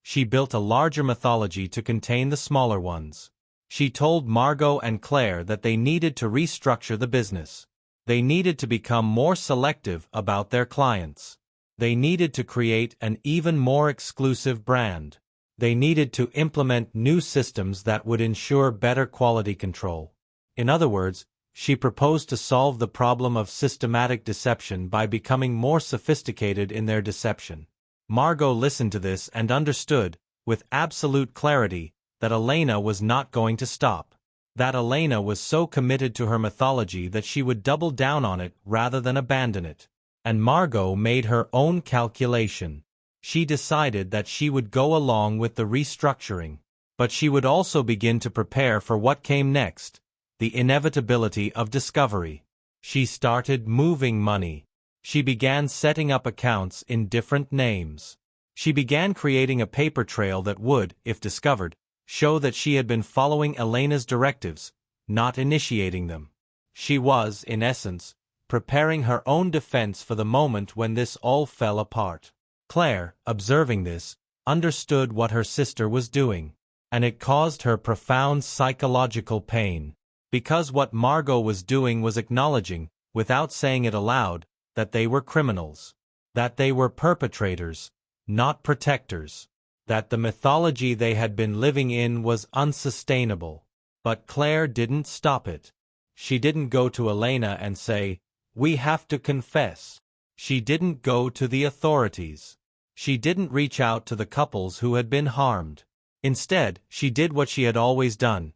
She built a larger mythology to contain the smaller ones. She told Margot and Claire that they needed to restructure the business. They needed to become more selective about their clients. They needed to create an even more exclusive brand. They needed to implement new systems that would ensure better quality control. In other words, she proposed to solve the problem of systematic deception by becoming more sophisticated in their deception. Margot listened to this and understood, with absolute clarity, that Elena was not going to stop. That Elena was so committed to her mythology that she would double down on it rather than abandon it. And Margot made her own calculation. She decided that she would go along with the restructuring, but she would also begin to prepare for what came next, the inevitability of discovery. She started moving money. She began setting up accounts in different names. She began creating a paper trail that would, if discovered, show that she had been following Elena's directives, not initiating them. She was, in essence, preparing her own defense for the moment when this all fell apart. Claire, observing this, understood what her sister was doing, and it caused her profound psychological pain. Because what Margot was doing was acknowledging, without saying it aloud, that they were criminals. That they were perpetrators, not protectors. That the mythology they had been living in was unsustainable. But Claire didn't stop it. She didn't go to Elena and say, "We have to confess." She didn't go to the authorities. She didn't reach out to the couples who had been harmed. Instead, she did what she had always done.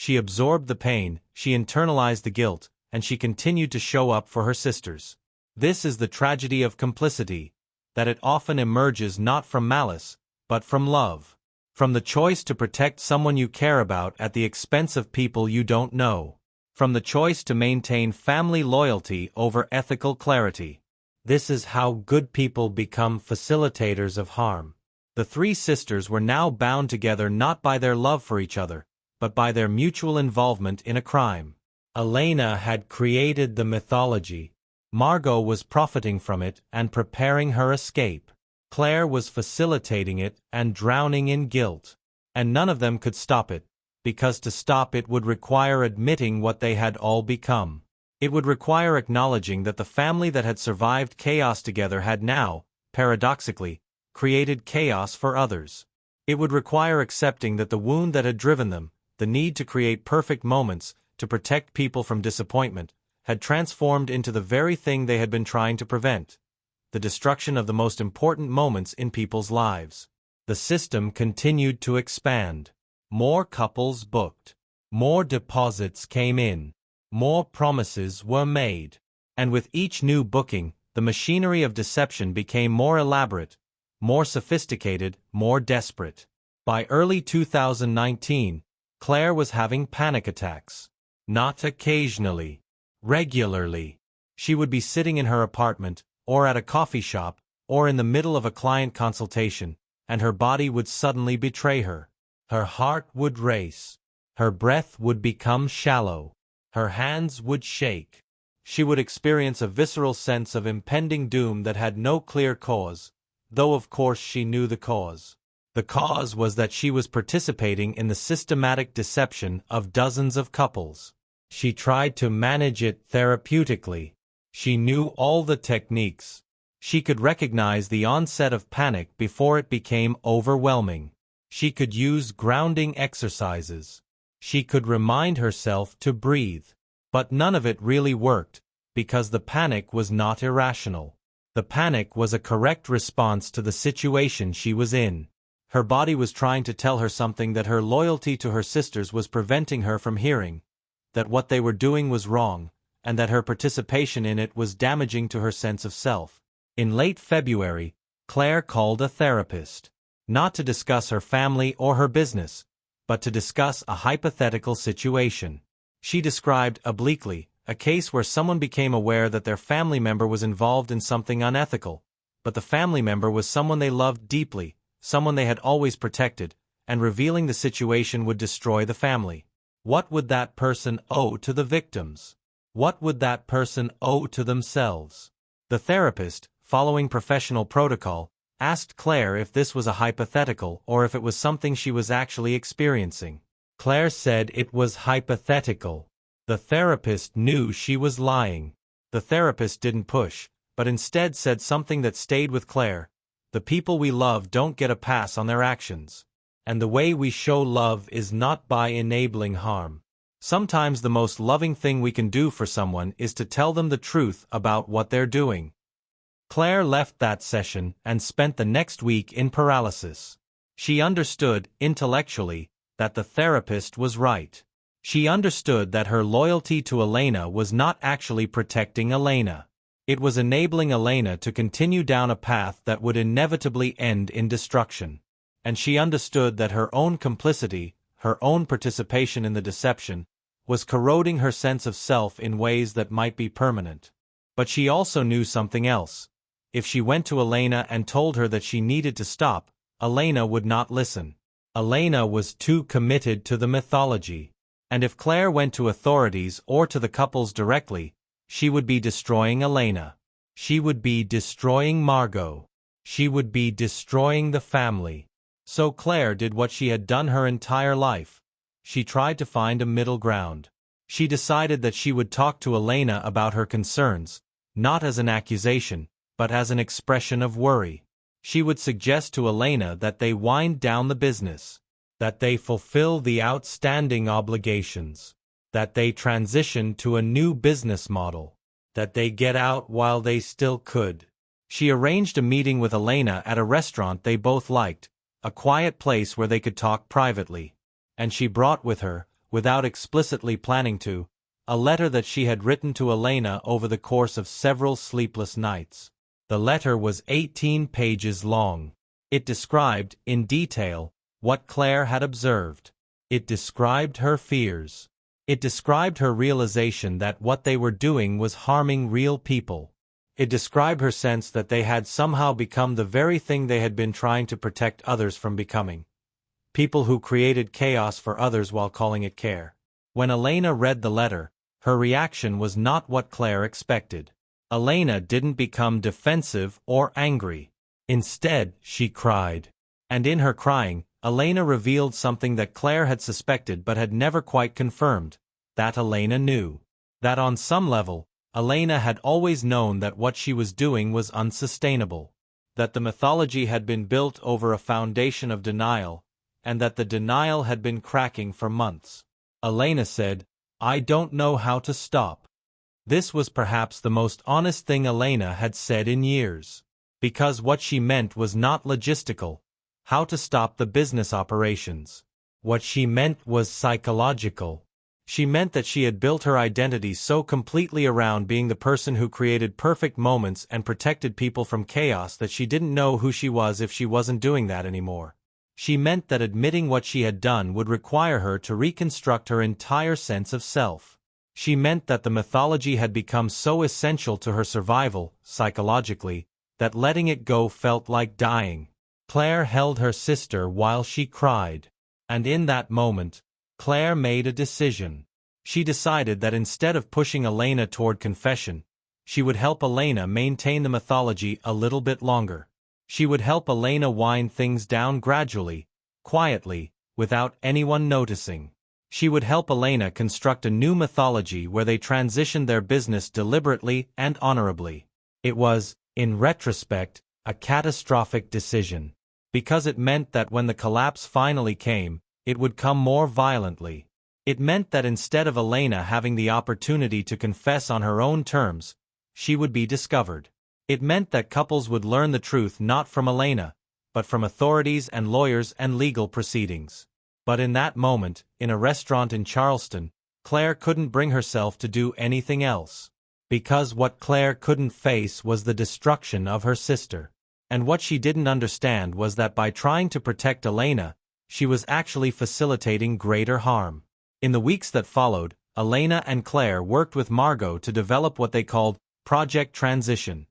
She absorbed the pain, she internalized the guilt, and she continued to show up for her sisters. This is the tragedy of complicity, that it often emerges not from malice, but from love. From the choice to protect someone you care about at the expense of people you don't know. From the choice to maintain family loyalty over ethical clarity. This is how good people become facilitators of harm. The three sisters were now bound together not by their love for each other, but by their mutual involvement in a crime. Elena had created the mythology. Margot was profiting from it and preparing her escape. Claire was facilitating it and drowning in guilt. And none of them could stop it, because to stop it would require admitting what they had all become. It would require acknowledging that the family that had survived chaos together had now, paradoxically, created chaos for others. It would require accepting that the wound that had driven them, the need to create perfect moments, to protect people from disappointment, had transformed into the very thing they had been trying to prevent. The destruction of the most important moments in people's lives. The system continued to expand. More couples booked. More deposits came in. More promises were made. And with each new booking, the machinery of deception became more elaborate, more sophisticated, more desperate. By early 2019, Claire was having panic attacks. Not occasionally. Regularly. She would be sitting in her apartment, or at a coffee shop, or in the middle of a client consultation, and her body would suddenly betray her. Her heart would race. Her breath would become shallow. Her hands would shake. She would experience a visceral sense of impending doom that had no clear cause, though of course she knew the cause. The cause was that she was participating in the systematic deception of dozens of couples. She tried to manage it therapeutically. She knew all the techniques. She could recognize the onset of panic before it became overwhelming. She could use grounding exercises. She could remind herself to breathe. But none of it really worked, because the panic was not irrational. The panic was a correct response to the situation she was in. Her body was trying to tell her something that her loyalty to her sisters was preventing her from hearing, that what they were doing was wrong, and that her participation in it was damaging to her sense of self. In late February, Claire called a therapist, not to discuss her family or her business, but to discuss a hypothetical situation. She described, obliquely, a case where someone became aware that their family member was involved in something unethical, but the family member was someone they loved deeply, someone they had always protected, and revealing the situation would destroy the family. What would that person owe to the victims? What would that person owe to themselves? The therapist, following professional protocol, asked Claire if this was a hypothetical or if it was something she was actually experiencing. Claire said it was hypothetical. The therapist knew she was lying. The therapist didn't push, but instead said something that stayed with Claire. The people we love don't get a pass on their actions. And the way we show love is not by enabling harm. Sometimes the most loving thing we can do for someone is to tell them the truth about what they're doing. Claire left that session and spent the next week in paralysis. She understood, intellectually, that the therapist was right. She understood that her loyalty to Elena was not actually protecting Elena. It was enabling Elena to continue down a path that would inevitably end in destruction. And she understood that her own complicity, her own participation in the deception, was corroding her sense of self in ways that might be permanent. But she also knew something else. If she went to Elena and told her that she needed to stop, Elena would not listen. Elena was too committed to the mythology. And if Claire went to authorities or to the couples directly, she would be destroying Elena. She would be destroying Margot. She would be destroying the family. So Claire did what she had done her entire life. She tried to find a middle ground. She decided that she would talk to Elena about her concerns, not as an accusation, but as an expression of worry. She would suggest to Elena that they wind down the business, that they fulfill the outstanding obligations, that they transition to a new business model, that they get out while they still could. She arranged a meeting with Elena at a restaurant they both liked, a quiet place where they could talk privately. And she brought with her, without explicitly planning to, a letter that she had written to Elena over the course of several sleepless nights. The letter was 18 pages long. It described, in detail, what Claire had observed. It described her fears. It described her realization that what they were doing was harming real people. It described her sense that they had somehow become the very thing they had been trying to protect others from becoming. People who created chaos for others while calling it care. When Elena read the letter, her reaction was not what Claire expected. Elena didn't become defensive or angry. Instead, she cried. And in her crying, Elena revealed something that Claire had suspected but had never quite confirmed, that Elena knew. That on some level, Elena had always known that what she was doing was unsustainable. That the mythology had been built over a foundation of denial, and that the denial had been cracking for months. Elena said, "I don't know how to stop." This was perhaps the most honest thing Elena had said in years. Because what she meant was not logistical, how to stop the business operations. What she meant was psychological. She meant that she had built her identity so completely around being the person who created perfect moments and protected people from chaos that she didn't know who she was if she wasn't doing that anymore. She meant that admitting what she had done would require her to reconstruct her entire sense of self. She meant that the mythology had become so essential to her survival, psychologically, that letting it go felt like dying. Claire held her sister while she cried. And in that moment, Claire made a decision. She decided that instead of pushing Elena toward confession, she would help Elena maintain the mythology a little bit longer. She would help Elena wind things down gradually, quietly, without anyone noticing. She would help Elena construct a new mythology where they transitioned their business deliberately and honorably. It was, in retrospect, a catastrophic decision. Because it meant that when the collapse finally came, it would come more violently. It meant that instead of Elena having the opportunity to confess on her own terms, she would be discovered. It meant that couples would learn the truth not from Elena, but from authorities and lawyers and legal proceedings. But in that moment, in a restaurant in Charleston, Claire couldn't bring herself to do anything else. Because what Claire couldn't face was the destruction of her sister. And what she didn't understand was that by trying to protect Elena, she was actually facilitating greater harm. In the weeks that followed, Elena and Claire worked with Margot to develop what they called Project Transition.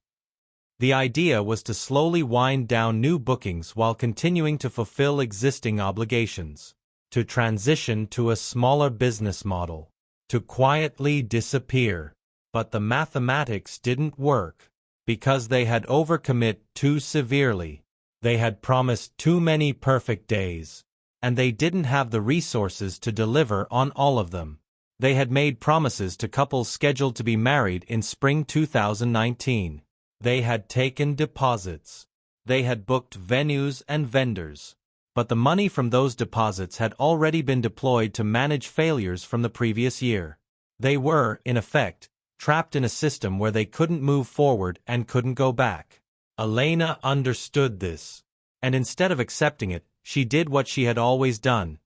The idea was to slowly wind down new bookings while continuing to fulfill existing obligations. To transition to a smaller business model. To quietly disappear. But the mathematics didn't work. Because they had overcommit too severely. They had promised too many perfect days. And they didn't have the resources to deliver on all of them. They had made promises to couples scheduled to be married in spring 2019. They had taken deposits. They had booked venues and vendors. But the money from those deposits had already been deployed to manage failures from the previous year. They were, in effect, trapped in a system where they couldn't move forward and couldn't go back. Elena understood this. And instead of accepting it, she did what she had always done.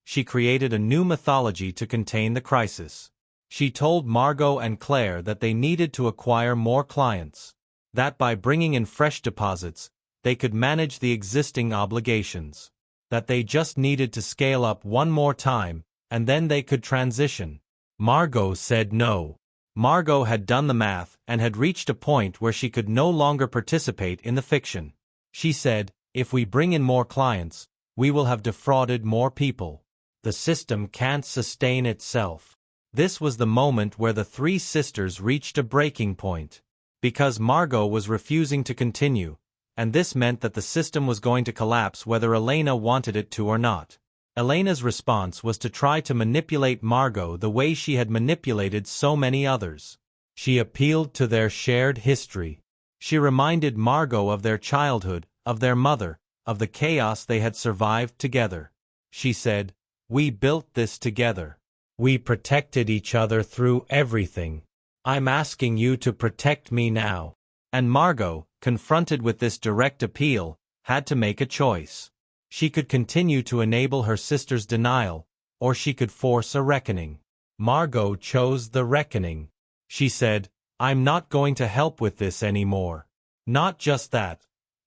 She created a new mythology to contain the crisis. She told Margot and Claire that they needed to acquire more clients. That by bringing in fresh deposits, they could manage the existing obligations. That they just needed to scale up one more time, and then they could transition. Margot said no. Margot had done the math and had reached a point where she could no longer participate in the fiction. She said, "If we bring in more clients, we will have defrauded more people. The system can't sustain itself." This was the moment where the three sisters reached a breaking point. Because Margot was refusing to continue, and this meant that the system was going to collapse whether Elena wanted it to or not. Elena's response was to try to manipulate Margot the way she had manipulated so many others. She appealed to their shared history. She reminded Margot of their childhood, of their mother, of the chaos they had survived together. She said, "We built this together. We protected each other through everything. I'm asking you to protect me now." And Margot, confronted with this direct appeal, had to make a choice. She could continue to enable her sister's denial, or she could force a reckoning. Margot chose the reckoning. She said, "I'm not going to help with this anymore. Not just that.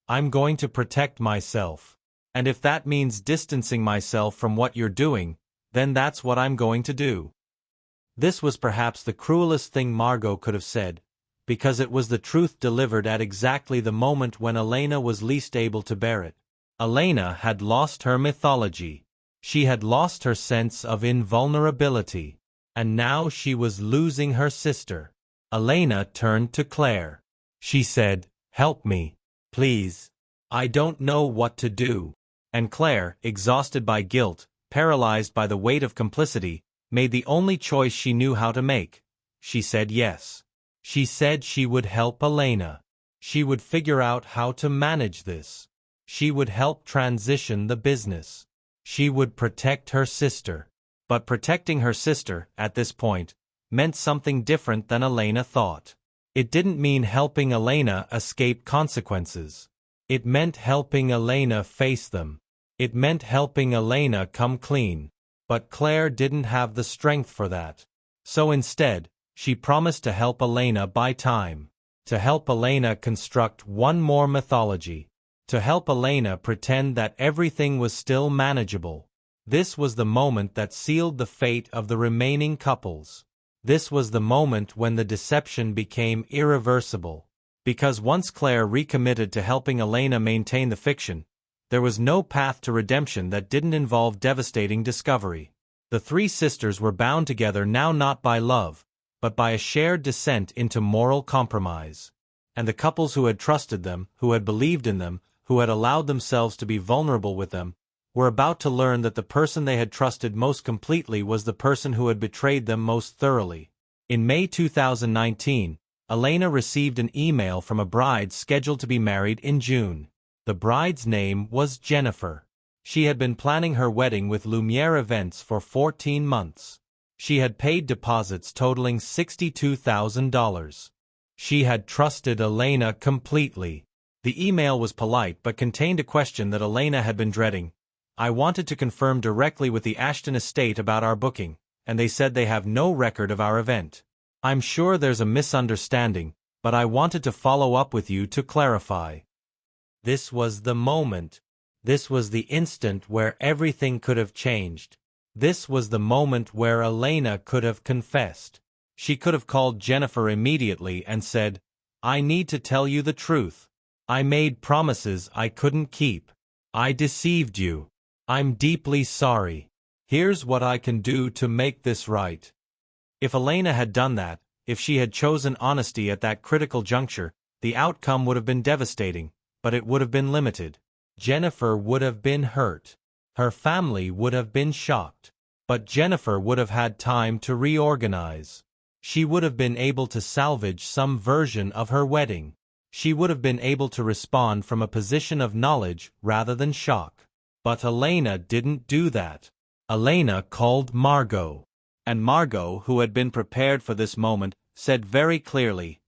I'm going to protect myself. And if that means distancing myself from what you're doing, then that's what I'm going to do." This was perhaps the cruelest thing Margot could have said, because it was the truth delivered at exactly the moment when Elena was least able to bear it. Elena had lost her mythology. She had lost her sense of invulnerability. And now she was losing her sister. Elena turned to Claire. She said, "Help me, please. I don't know what to do." And Claire, exhausted by guilt, paralyzed by the weight of complicity, made the only choice she knew how to make. She said yes. She said she would help Elena. She would figure out how to manage this. She would help transition the business. She would protect her sister. But protecting her sister, at this point, meant something different than Elena thought. It didn't mean helping Elena escape consequences. It meant helping Elena face them. It meant helping Elena come clean. But Claire didn't have the strength for that. So instead, she promised to help Elena buy time. To help Elena construct one more mythology. To help Elena pretend that everything was still manageable. This was the moment that sealed the fate of the remaining couples. This was the moment when the deception became irreversible. Because once Claire recommitted to helping Elena maintain the fiction, there was no path to redemption that didn't involve devastating discovery. The three sisters were bound together now not by love, but by a shared descent into moral compromise. And the couples who had trusted them, who had believed in them, who had allowed themselves to be vulnerable with them, were about to learn that the person they had trusted most completely was the person who had betrayed them most thoroughly. In May 2019, Elena received an email from a bride scheduled to be married in June. The bride's name was Jennifer. She had been planning her wedding with Lumiere Events for 14 months. She had paid deposits totaling $62,000. She had trusted Elena completely. The email was polite but contained a question that Elena had been dreading. "I wanted to confirm directly with the Ashton estate about our booking, and they said they have no record of our event. I'm sure there's a misunderstanding, but I wanted to follow up with you to clarify." This was the moment. This was the instant where everything could have changed. This was the moment where Elena could have confessed. She could have called Jennifer immediately and said, "I need to tell you the truth. I made promises I couldn't keep. I deceived you. I'm deeply sorry. Here's what I can do to make this right." If Elena had done that, if she had chosen honesty at that critical juncture, the outcome would have been devastating, but it would have been limited. Jennifer would have been hurt. Her family would have been shocked. But Jennifer would have had time to reorganize. She would have been able to salvage some version of her wedding. She would have been able to respond from a position of knowledge rather than shock. But Elena didn't do that. Elena called Margot. And Margot, who had been prepared for this moment, said very clearly,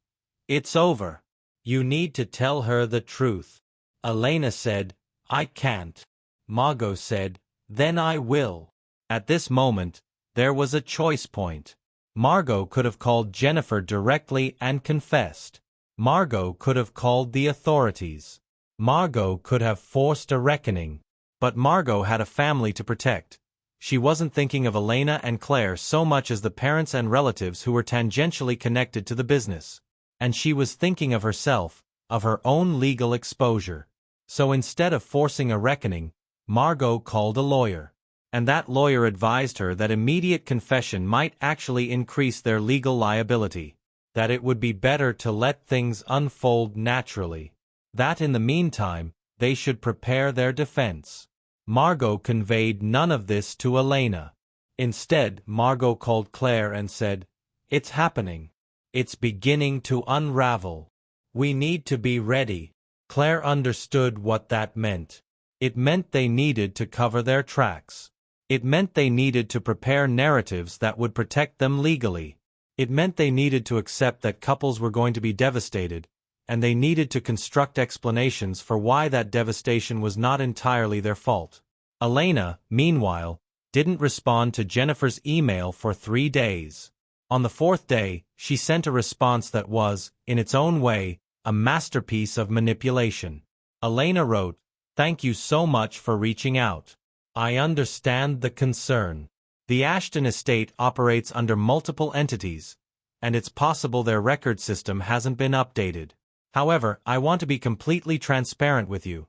"It's over. You need to tell her the truth." Elena said, "I can't." Margot said, "Then I will." At this moment, there was a choice point. Margot could have called Jennifer directly and confessed. Margot could have called the authorities. Margot could have forced a reckoning. But Margot had a family to protect. She wasn't thinking of Elena and Claire so much as the parents and relatives who were tangentially connected to the business. And she was thinking of herself, of her own legal exposure. So instead of forcing a reckoning, Margot called a lawyer. And that lawyer advised her that immediate confession might actually increase their legal liability. That it would be better to let things unfold naturally. That in the meantime, they should prepare their defense. Margot conveyed none of this to Elena. Instead, Margot called Claire and said, "It's happening. It's beginning to unravel. We need to be ready." Claire understood what that meant. It meant they needed to cover their tracks. It meant they needed to prepare narratives that would protect them legally. It meant they needed to accept that couples were going to be devastated, and they needed to construct explanations for why that devastation was not entirely their fault. Elena, meanwhile, didn't respond to Jennifer's email for 3 days. On the 4th day, she sent a response that was, in its own way, a masterpiece of manipulation. Elena wrote, "Thank you so much for reaching out. I understand the concern. The Ashton estate operates under multiple entities, and it's possible their record system hasn't been updated. However, I want to be completely transparent with you.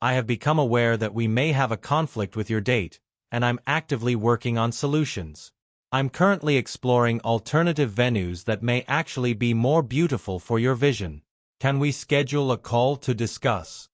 I have become aware that we may have a conflict with your date, and I'm actively working on solutions. I'm currently exploring alternative venues that may actually be more beautiful for your vision. Can we schedule a call to discuss?"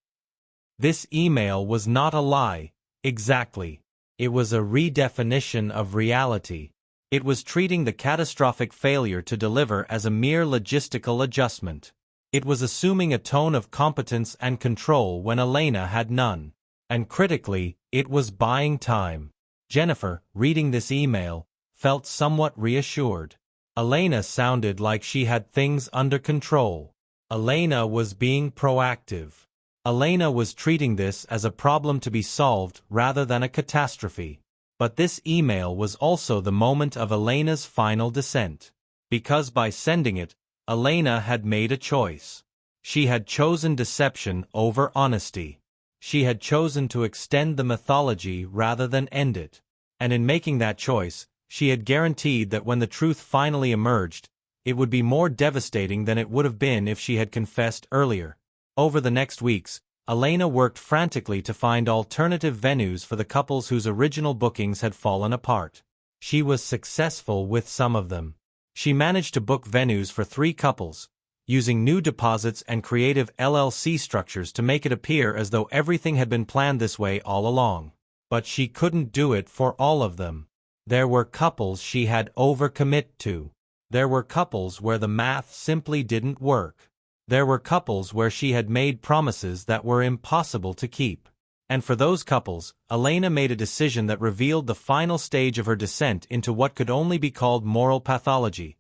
This email was not a lie, exactly. It was a redefinition of reality. It was treating the catastrophic failure to deliver as a mere logistical adjustment. It was assuming a tone of competence and control when Elena had none. And critically, it was buying time. Jennifer, reading this email, felt somewhat reassured. Elena sounded like she had things under control. Elena was being proactive. Elena was treating this as a problem to be solved rather than a catastrophe. But this email was also the moment of Elena's final descent. Because by sending it, Elena had made a choice. She had chosen deception over honesty. She had chosen to extend the mythology rather than end it. And in making that choice, she had guaranteed that when the truth finally emerged, it would be more devastating than it would have been if she had confessed earlier. Over the next weeks, Elena worked frantically to find alternative venues for the couples whose original bookings had fallen apart. She was successful with some of them. She managed to book venues for 3 couples, using new deposits and creative LLC structures to make it appear as though everything had been planned this way all along. But she couldn't do it for all of them. There were couples she had overcommit to. There were couples where the math simply didn't work. There were couples where she had made promises that were impossible to keep. And for those couples, Elena made a decision that revealed the final stage of her descent into what could only be called moral pathology.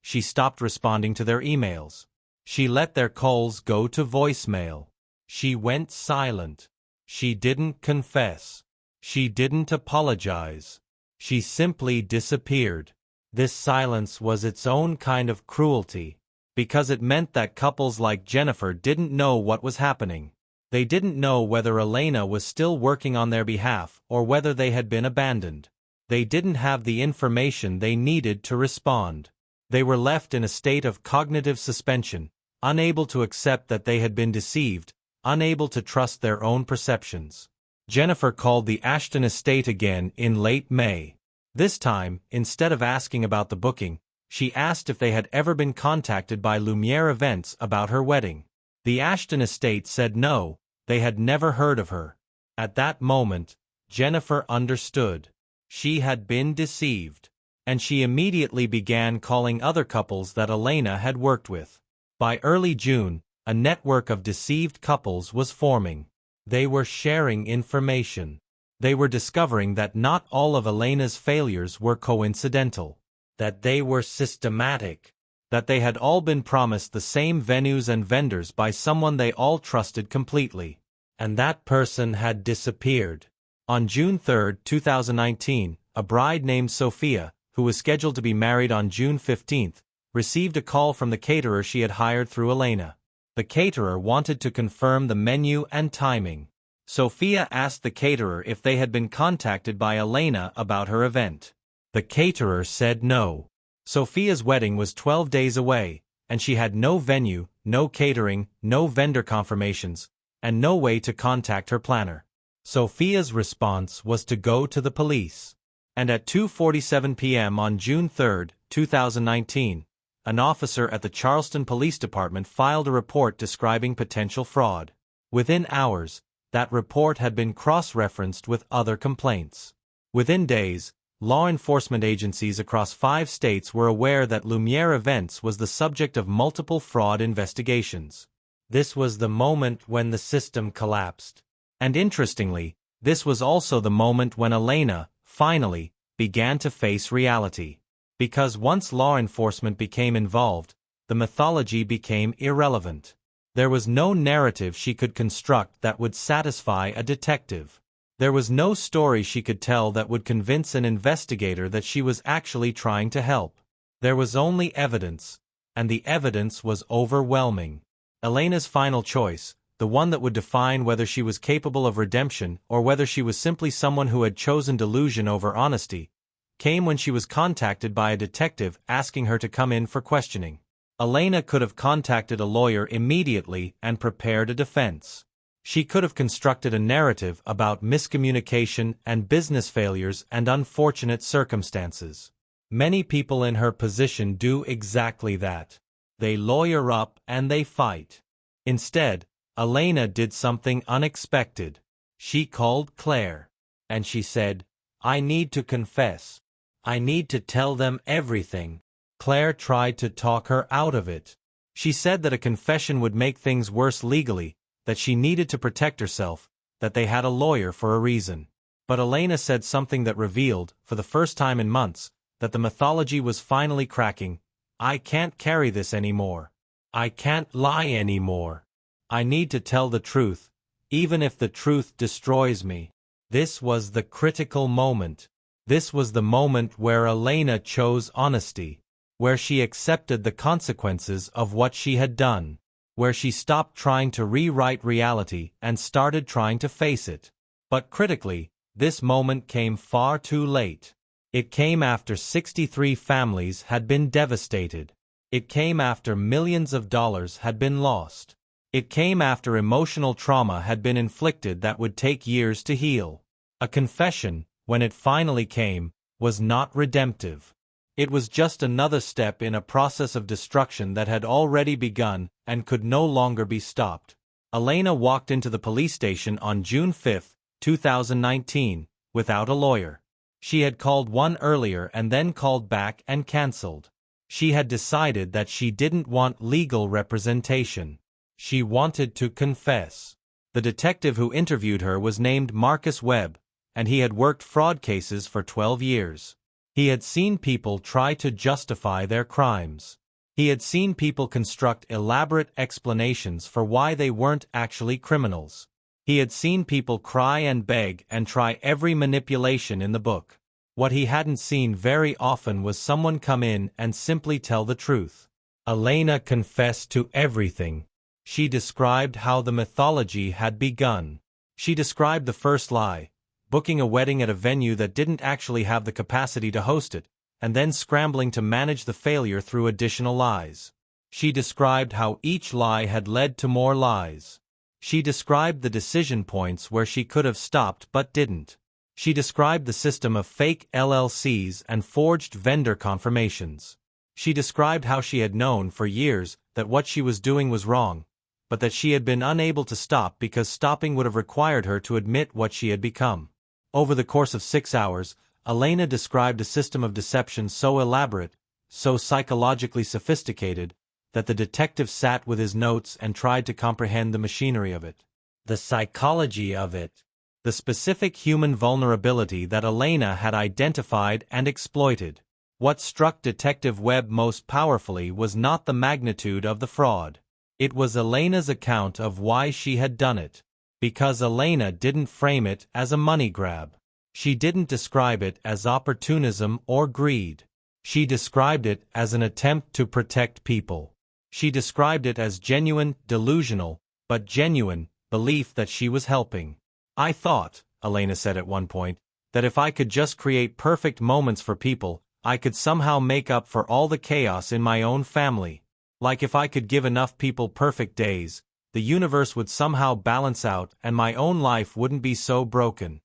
She stopped responding to their emails. She let their calls go to voicemail. She went silent. She didn't confess. She didn't apologize. She simply disappeared. This silence was its own kind of cruelty, because it meant that couples like Jennifer didn't know what was happening. They didn't know whether Elena was still working on their behalf or whether they had been abandoned. They didn't have the information they needed to respond. They were left in a state of cognitive suspension, unable to accept that they had been deceived, unable to trust their own perceptions. Jennifer called the Ashton estate again in late May. This time, instead of asking about the booking, she asked if they had ever been contacted by Lumiere Events about her wedding. The Ashton estate said no, they had never heard of her. At that moment, Jennifer understood. She had been deceived. And she immediately began calling other couples that Elena had worked with. By early June, a network of deceived couples was forming. They were sharing information. They were discovering that not all of Elena's failures were coincidental, that they were systematic, that they had all been promised the same venues and vendors by someone they all trusted completely. And that person had disappeared. On June 3, 2019, a bride named Sophia, who was scheduled to be married on June 15, received a call from the caterer she had hired through Elena. The caterer wanted to confirm the menu and timing. Sophia asked the caterer if they had been contacted by Elena about her event. The caterer said no. Sophia's wedding was 12 days away, and she had no venue, no catering, no vendor confirmations, and no way to contact her planner. Sophia's response was to go to the police. And at 2:47 p.m. on June 3, 2019, an officer at the Charleston Police Department filed a report describing potential fraud. Within hours, That report had been cross-referenced with other complaints. Within days, law enforcement agencies across 5 states were aware that Lumiere Events was the subject of multiple fraud investigations. This was the moment when the system collapsed. And interestingly, this was also the moment when Elena, finally, began to face reality. Because once law enforcement became involved, the mythology became irrelevant. There was no narrative she could construct that would satisfy a detective. There was no story she could tell that would convince an investigator that she was actually trying to help. There was only evidence, and the evidence was overwhelming. Elena's final choice, the one that would define whether she was capable of redemption or whether she was simply someone who had chosen delusion over honesty, came when she was contacted by a detective asking her to come in for questioning. Elena could have contacted a lawyer immediately and prepared a defense. She could have constructed a narrative about miscommunication and business failures and unfortunate circumstances. Many people in her position do exactly that. They lawyer up and they fight. Instead, Elena did something unexpected. She called Claire. And she said, "I need to confess. I need to tell them everything." Claire tried to talk her out of it. She said that a confession would make things worse legally, that she needed to protect herself, that they had a lawyer for a reason. But Elena said something that revealed, for the first time in months, that the mythology was finally cracking. "I can't carry this anymore. I can't lie anymore. I need to tell the truth, even if the truth destroys me." This was the critical moment. This was the moment where Elena chose honesty, where she accepted the consequences of what she had done, where she stopped trying to rewrite reality and started trying to face it. But critically, this moment came far too late. It came after 63 families had been devastated. It came after millions of dollars had been lost. It came after emotional trauma had been inflicted that would take years to heal. A confession, when it finally came, was not redemptive. It was just another step in a process of destruction that had already begun and could no longer be stopped. Elena walked into the police station on June 5, 2019, without a lawyer. She had called one earlier and then called back and cancelled. She had decided that she didn't want legal representation. She wanted to confess. The detective who interviewed her was named Marcus Webb, and he had worked fraud cases for 12 years. He had seen people try to justify their crimes. He had seen people construct elaborate explanations for why they weren't actually criminals. He had seen people cry and beg and try every manipulation in the book. What he hadn't seen very often was someone come in and simply tell the truth. Elena confessed to everything. She described how the mythology had begun. She described the first lie, booking a wedding at a venue that didn't actually have the capacity to host it, and then scrambling to manage the failure through additional lies. She described how each lie had led to more lies. She described the decision points where she could have stopped but didn't. She described the system of fake LLCs and forged vendor confirmations. She described how she had known for years that what she was doing was wrong, but that she had been unable to stop because stopping would have required her to admit what she had become. Over the course of 6 hours, Elena described a system of deception so elaborate, so psychologically sophisticated, that the detective sat with his notes and tried to comprehend the machinery of it. The psychology of it. The specific human vulnerability that Elena had identified and exploited. What struck Detective Webb most powerfully was not the magnitude of the fraud. It was Elena's account of why she had done it. Because Elena didn't frame it as a money grab. She didn't describe it as opportunism or greed. She described it as an attempt to protect people. She described it as genuine, delusional, but genuine, belief that she was helping. "I thought," Elena said at one point, "that if I could just create perfect moments for people, I could somehow make up for all the chaos in my own family. Like if I could give enough people perfect days, the universe would somehow balance out and my own life wouldn't be so broken."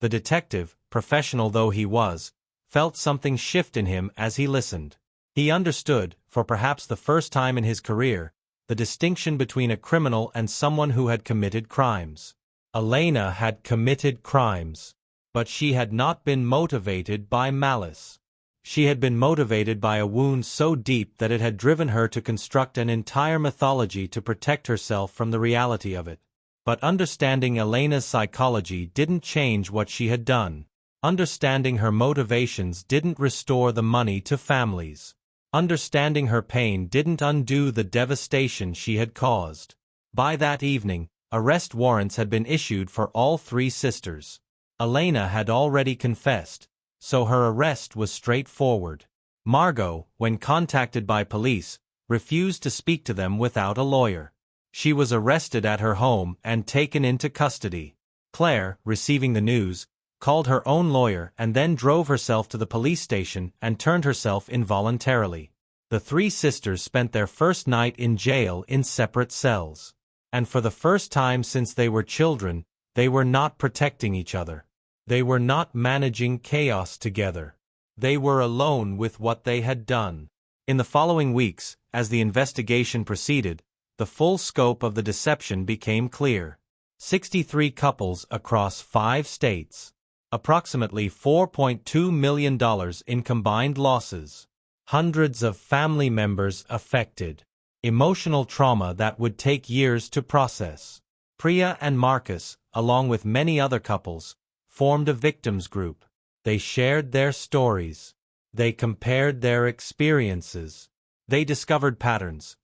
The detective, professional though he was, felt something shift in him as he listened. He understood, for perhaps the first time in his career, the distinction between a criminal and someone who had committed crimes. Elena had committed crimes, but she had not been motivated by malice. She had been motivated by a wound so deep that it had driven her to construct an entire mythology to protect herself from the reality of it. But understanding Elena's psychology didn't change what she had done. Understanding her motivations didn't restore the money to families. Understanding her pain didn't undo the devastation she had caused. By that evening, arrest warrants had been issued for all three sisters. Elena had already confessed, so her arrest was straightforward. Margot, when contacted by police, refused to speak to them without a lawyer. She was arrested at her home and taken into custody. Claire, receiving the news, called her own lawyer and then drove herself to the police station and turned herself in voluntarily. The three sisters spent their first night in jail in separate cells. And for the first time since they were children, they were not protecting each other. They were not managing chaos together. They were alone with what they had done. In the following weeks, as the investigation proceeded, the full scope of the deception became clear. 63 couples across 5 states. Approximately $4.2 million in combined losses. Hundreds of family members affected. Emotional trauma that would take years to process. Priya and Marcus, along with many other couples, formed a victims group. They shared their stories. They compared their experiences. They discovered patterns.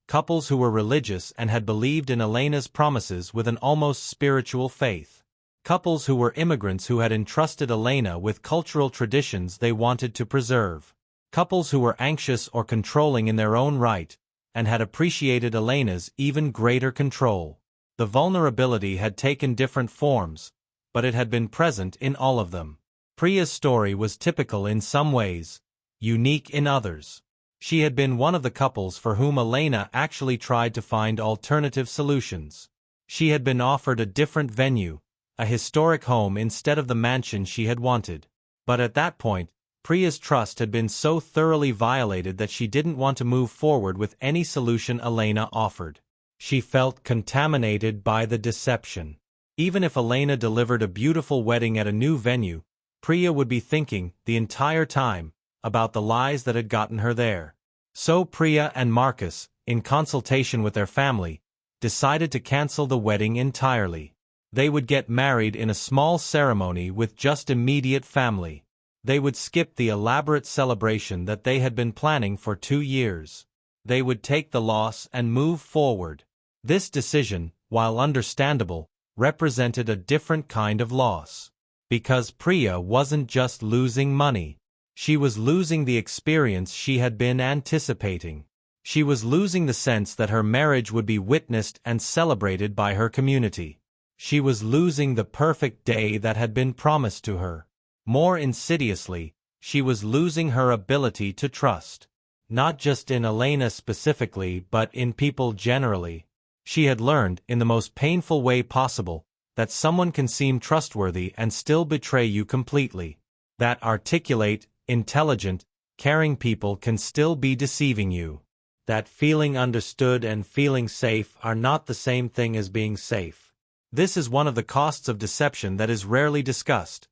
Couples who were religious and had believed in Elena's promises with an almost spiritual faith. Couples who were immigrants who had entrusted Elena with cultural traditions they wanted to preserve. Couples who were anxious or controlling in their own right, and had appreciated Elena's even greater control. The vulnerability had taken different forms, but it had been present in all of them. Priya's story was typical in some ways, unique in others. She had been one of the couples for whom Elena actually tried to find alternative solutions. She had been offered a different venue, a historic home instead of the mansion she had wanted. But at that point, Priya's trust had been so thoroughly violated that she didn't want to move forward with any solution Elena offered. She felt contaminated by the deception. Even if Elena delivered a beautiful wedding at a new venue, Priya would be thinking, the entire time, about the lies that had gotten her there. So Priya and Marcus, in consultation with their family, decided to cancel the wedding entirely. They would get married in a small ceremony with just immediate family. They would skip the elaborate celebration that they had been planning for 2 years. They would take the loss and move forward. This decision, while understandable, represented a different kind of loss. Because Priya wasn't just losing money. She was losing the experience she had been anticipating. She was losing the sense that her marriage would be witnessed and celebrated by her community. She was losing the perfect day that had been promised to her. More insidiously, she was losing her ability to trust. Not just in Elena specifically, but in people generally. She had learned, in the most painful way possible, that someone can seem trustworthy and still betray you completely. That articulate, intelligent, caring people can still be deceiving you. That feeling understood and feeling safe are not the same thing as being safe. This is one of the costs of deception that is rarely discussed.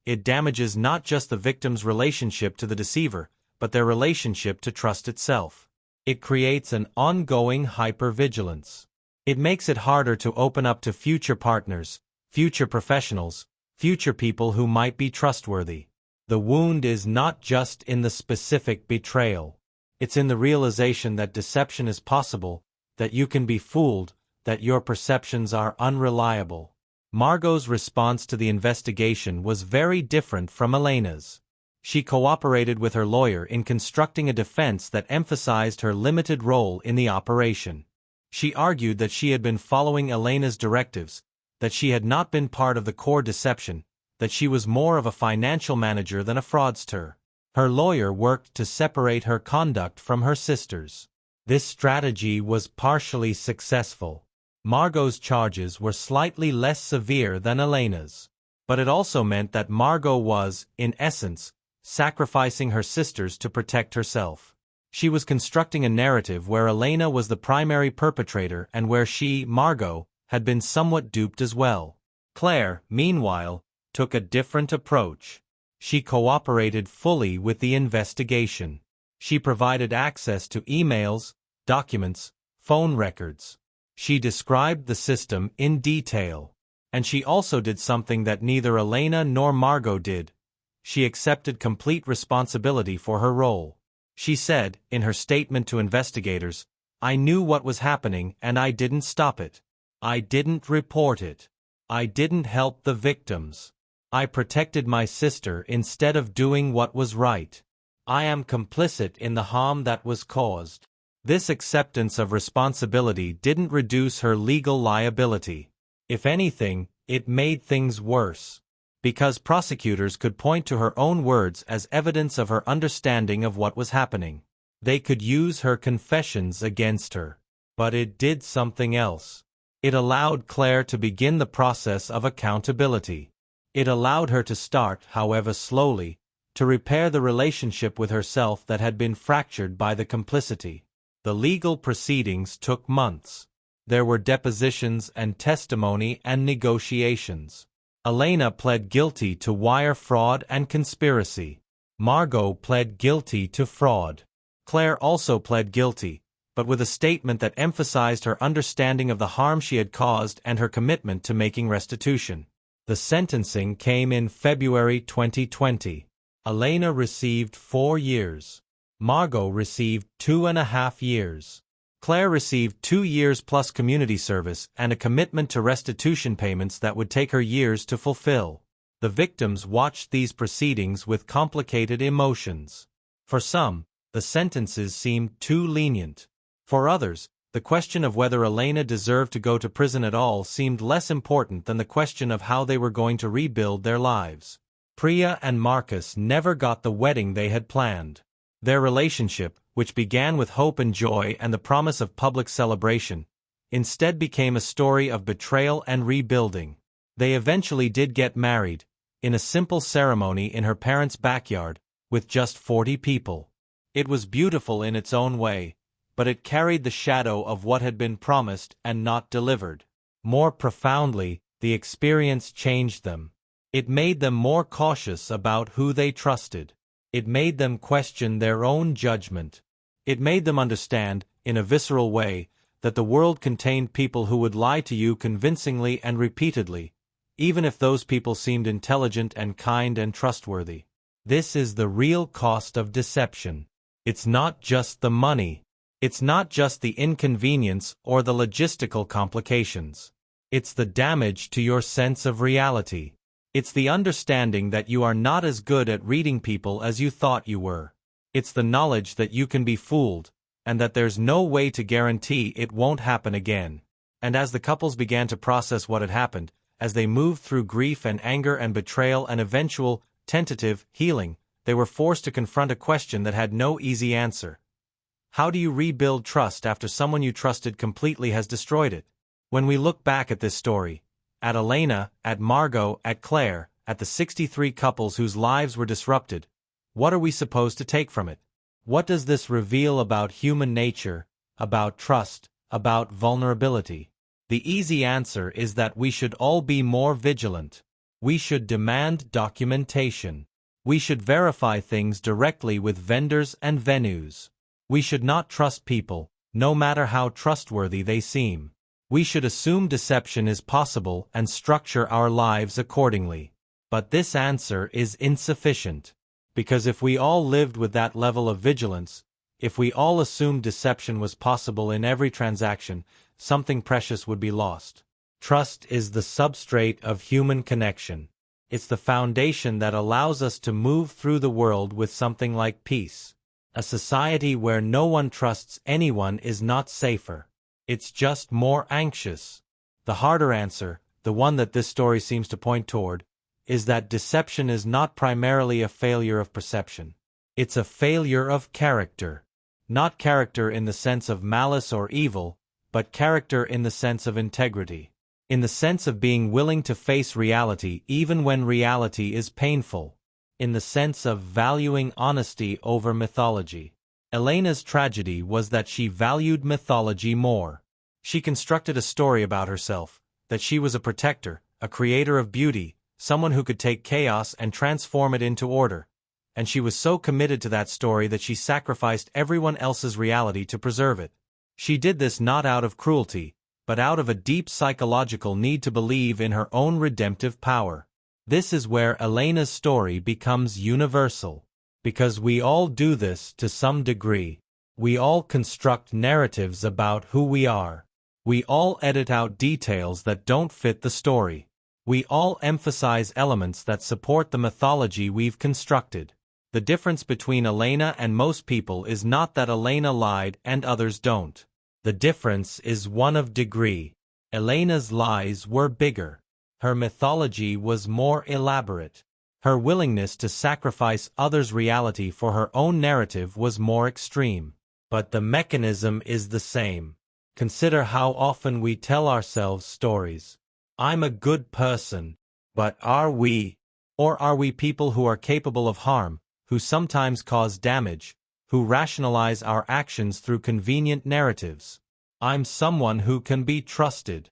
It damages not just the victim's relationship to the deceiver, but their relationship to trust itself. It creates an ongoing hypervigilance. It makes it harder to open up to future partners, future professionals, future people who might be trustworthy. The wound is not just in the specific betrayal. It's in the realization that deception is possible, that you can be fooled, that your perceptions are unreliable. Margot's response to the investigation was very different from Elena's. She cooperated with her lawyer in constructing a defense that emphasized her limited role in the operation. She argued that she had been following Elena's directives, that she had not been part of the core deception, that she was more of a financial manager than a fraudster. Her lawyer worked to separate her conduct from her sister's. This strategy was partially successful. Margot's charges were slightly less severe than Elena's. But it also meant that Margot was, in essence, sacrificing her sisters to protect herself. She was constructing a narrative where Elena was the primary perpetrator and where she, Margot, had been somewhat duped as well. Claire, meanwhile, took a different approach. She cooperated fully with the investigation. She provided access to emails, documents, phone records. She described the system in detail. And she also did something that neither Elena nor Margot did. She accepted complete responsibility for her role. She said, in her statement to investigators, "I knew what was happening and I didn't stop it. I didn't report it. I didn't help the victims. I protected my sister instead of doing what was right. I am complicit in the harm that was caused." This acceptance of responsibility didn't reduce her legal liability. If anything, it made things worse. Because prosecutors could point to her own words as evidence of her understanding of what was happening. They could use her confessions against her. But it did something else. It allowed Claire to begin the process of accountability. It allowed her to start, however slowly, to repair the relationship with herself that had been fractured by the complicity. The legal proceedings took months. There were depositions and testimony and negotiations. Elena pled guilty to wire fraud and conspiracy. Margot pled guilty to fraud. Claire also pled guilty, but with a statement that emphasized her understanding of the harm she had caused and her commitment to making restitution. The sentencing came in February 2020. Elena received 4 years. Margot received 2.5 years. Claire received 2 years plus community service and a commitment to restitution payments that would take her years to fulfill. The victims watched these proceedings with complicated emotions. For some, the sentences seemed too lenient. For others, the question of whether Elena deserved to go to prison at all seemed less important than the question of how they were going to rebuild their lives. Priya and Marcus never got the wedding they had planned. Their relationship, which began with hope and joy and the promise of public celebration, instead became a story of betrayal and rebuilding. They eventually did get married, in a simple ceremony in her parents' backyard, with just 40 people. It was beautiful in its own way, but it carried the shadow of what had been promised and not delivered. More profoundly, the experience changed them. It made them more cautious about who they trusted. It made them question their own judgment. It made them understand, in a visceral way, that the world contained people who would lie to you convincingly and repeatedly, even if those people seemed intelligent and kind and trustworthy. This is the real cost of deception. It's not just the money. It's not just the inconvenience or the logistical complications. It's the damage to your sense of reality. It's the understanding that you are not as good at reading people as you thought you were. It's the knowledge that you can be fooled, and that there's no way to guarantee it won't happen again. And as the couples began to process what had happened, as they moved through grief and anger and betrayal and eventual, tentative, healing, they were forced to confront a question that had no easy answer. How do you rebuild trust after someone you trusted completely has destroyed it? When we look back at this story, at Elena, at Margot, at Claire, at the 63 couples whose lives were disrupted, what are we supposed to take from it? What does this reveal about human nature, about trust, about vulnerability? The easy answer is that we should all be more vigilant. We should demand documentation. We should verify things directly with vendors and venues. We should not trust people, no matter how trustworthy they seem. We should assume deception is possible and structure our lives accordingly. But this answer is insufficient. Because if we all lived with that level of vigilance, if we all assumed deception was possible in every transaction, something precious would be lost. Trust is the substrate of human connection. It's the foundation that allows us to move through the world with something like peace. A society where no one trusts anyone is not safer. It's just more anxious. The harder answer, the one that this story seems to point toward, is that deception is not primarily a failure of perception. It's a failure of character. Not character in the sense of malice or evil, but character in the sense of integrity. In the sense of being willing to face reality even when reality is painful. In the sense of valuing honesty over mythology. Elena's tragedy was that she valued mythology more. She constructed a story about herself, that she was a protector, a creator of beauty, someone who could take chaos and transform it into order. And she was so committed to that story that she sacrificed everyone else's reality to preserve it. She did this not out of cruelty, but out of a deep psychological need to believe in her own redemptive power. This is where Elena's story becomes universal. Because we all do this to some degree. We all construct narratives about who we are. We all edit out details that don't fit the story. We all emphasize elements that support the mythology we've constructed. The difference between Elena and most people is not that Elena lied and others don't. The difference is one of degree. Elena's lies were bigger. Her mythology was more elaborate. Her willingness to sacrifice others' reality for her own narrative was more extreme. But the mechanism is the same. Consider how often we tell ourselves stories. I'm a good person. But are we? Or are we people who are capable of harm, who sometimes cause damage, who rationalize our actions through convenient narratives? I'm someone who can be trusted.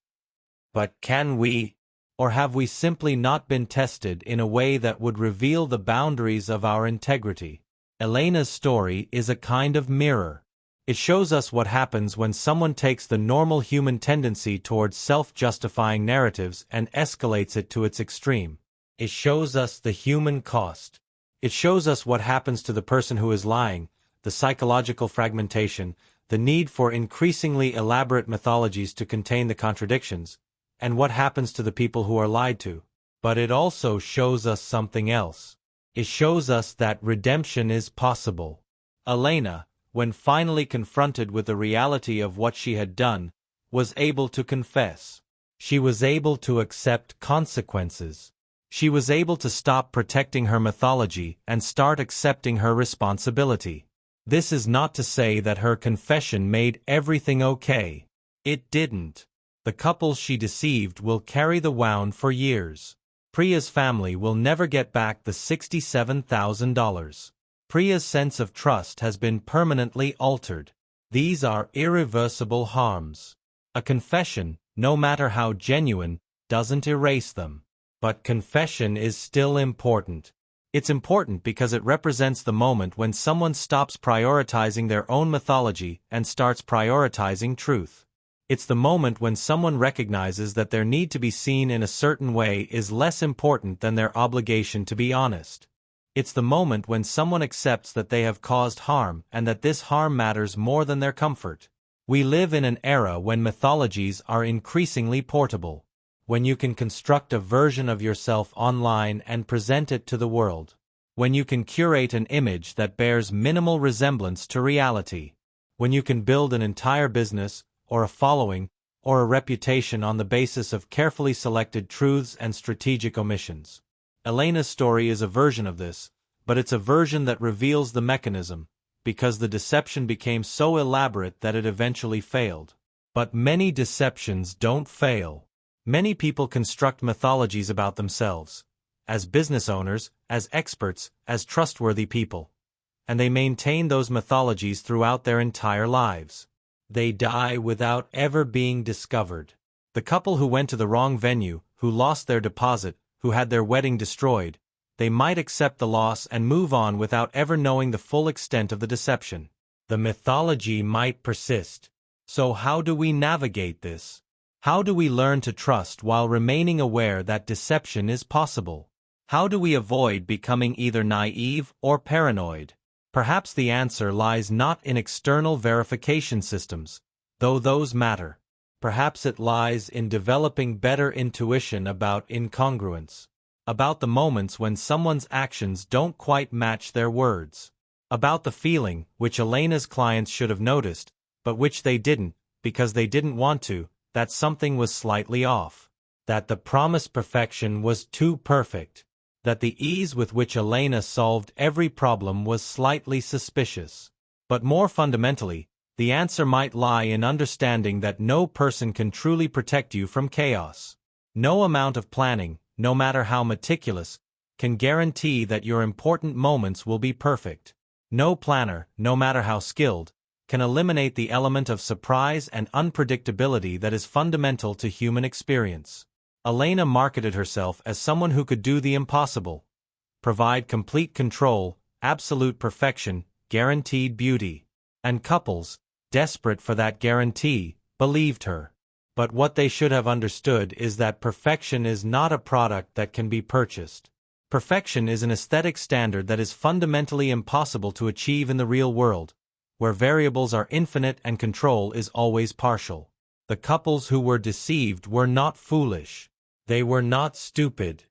But can we? Or have we simply not been tested in a way that would reveal the boundaries of our integrity? Elena's story is a kind of mirror. It shows us what happens when someone takes the normal human tendency towards self-justifying narratives and escalates it to its extreme. It shows us the human cost. It shows us what happens to the person who is lying, the psychological fragmentation, the need for increasingly elaborate mythologies to contain the contradictions, and what happens to the people who are lied to. But it also shows us something else. It shows us that redemption is possible. Elena, when finally confronted with the reality of what she had done, was able to confess. She was able to accept consequences. She was able to stop protecting her mythology and start accepting her responsibility. This is not to say that her confession made everything okay. It didn't. The couple she deceived will carry the wound for years. Priya's family will never get back the $67,000. Priya's sense of trust has been permanently altered. These are irreversible harms. A confession, no matter how genuine, doesn't erase them. But confession is still important. It's important because it represents the moment when someone stops prioritizing their own mythology and starts prioritizing truth. It's the moment when someone recognizes that their need to be seen in a certain way is less important than their obligation to be honest. It's the moment when someone accepts that they have caused harm and that this harm matters more than their comfort. We live in an era when mythologies are increasingly portable, when you can construct a version of yourself online and present it to the world, when you can curate an image that bears minimal resemblance to reality, when you can build an entire business, or a following, or a reputation on the basis of carefully selected truths and strategic omissions. Elena's story is a version of this, but it's a version that reveals the mechanism, because the deception became so elaborate that it eventually failed. But many deceptions don't fail. Many people construct mythologies about themselves, as business owners, as experts, as trustworthy people. And they maintain those mythologies throughout their entire lives. They die without ever being discovered. The couple who went to the wrong venue, who lost their deposit, who had their wedding destroyed, they might accept the loss and move on without ever knowing the full extent of the deception. The mythology might persist. So how do we navigate this? How do we learn to trust while remaining aware that deception is possible? How do we avoid becoming either naive or paranoid? Perhaps the answer lies not in external verification systems, though those matter. Perhaps it lies in developing better intuition about incongruence, about the moments when someone's actions don't quite match their words, about the feeling, which Elena's clients should have noticed, but which they didn't, because they didn't want to, that something was slightly off, that the promised perfection was too perfect, that the ease with which Elena solved every problem was slightly suspicious. But more fundamentally, the answer might lie in understanding that no person can truly protect you from chaos. No amount of planning, no matter how meticulous, can guarantee that your important moments will be perfect. No planner, no matter how skilled, can eliminate the element of surprise and unpredictability that is fundamental to human experience. Elena marketed herself as someone who could do the impossible. Provide complete control, absolute perfection, guaranteed beauty. And couples, desperate for that guarantee, believed her. But what they should have understood is that perfection is not a product that can be purchased. Perfection is an aesthetic standard that is fundamentally impossible to achieve in the real world, where variables are infinite and control is always partial. The couples who were deceived were not foolish. They were not stupid.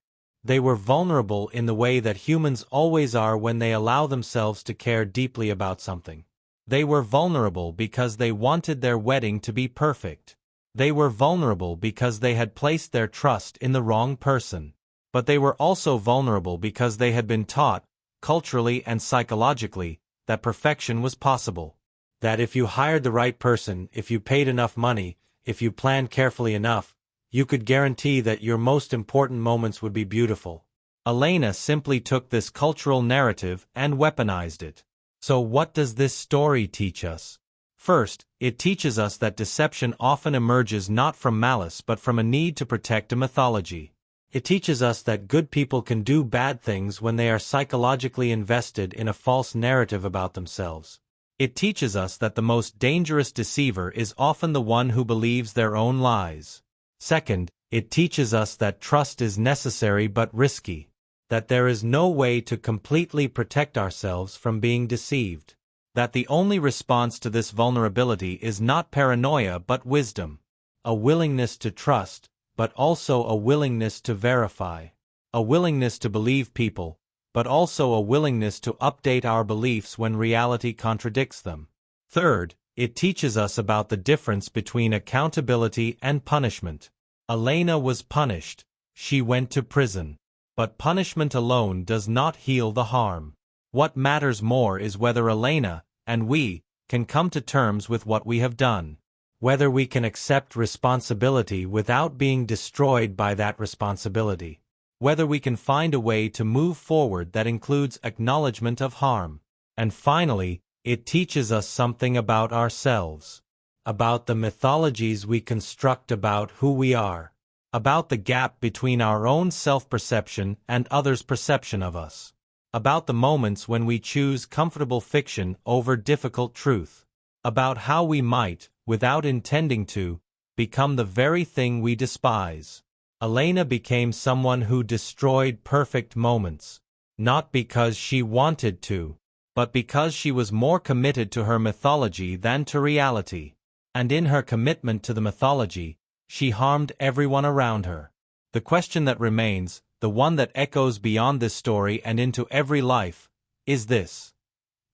They were vulnerable in the way that humans always are when they allow themselves to care deeply about something. They were vulnerable because they wanted their wedding to be perfect. They were vulnerable because they had placed their trust in the wrong person. But they were also vulnerable because they had been taught, culturally and psychologically, that perfection was possible. That if you hired the right person, if you paid enough money, if you planned carefully enough, you could guarantee that your most important moments would be beautiful. Elena simply took this cultural narrative and weaponized it. So what does this story teach us? First, it teaches us that deception often emerges not from malice but from a need to protect a mythology. It teaches us that good people can do bad things when they are psychologically invested in a false narrative about themselves. It teaches us that the most dangerous deceiver is often the one who believes their own lies. Second, it teaches us that trust is necessary but risky, that there is no way to completely protect ourselves from being deceived, that the only response to this vulnerability is not paranoia but wisdom, a willingness to trust, but also a willingness to verify, a willingness to believe people, but also a willingness to update our beliefs when reality contradicts them. Third, it teaches us about the difference between accountability and punishment. Elena was punished. She went to prison. But punishment alone does not heal the harm. What matters more is whether Elena, and we, can come to terms with what we have done. Whether we can accept responsibility without being destroyed by that responsibility. Whether we can find a way to move forward that includes acknowledgement of harm. And finally, it teaches us something about ourselves. About the mythologies we construct about who we are. About the gap between our own self-perception and others' perception of us. About the moments when we choose comfortable fiction over difficult truth. About how we might, without intending to, become the very thing we despise. Elena became someone who destroyed perfect moments, not because she wanted to, but because she was more committed to her mythology than to reality. And in her commitment to the mythology, she harmed everyone around her. The question that remains, the one that echoes beyond this story and into every life, is this.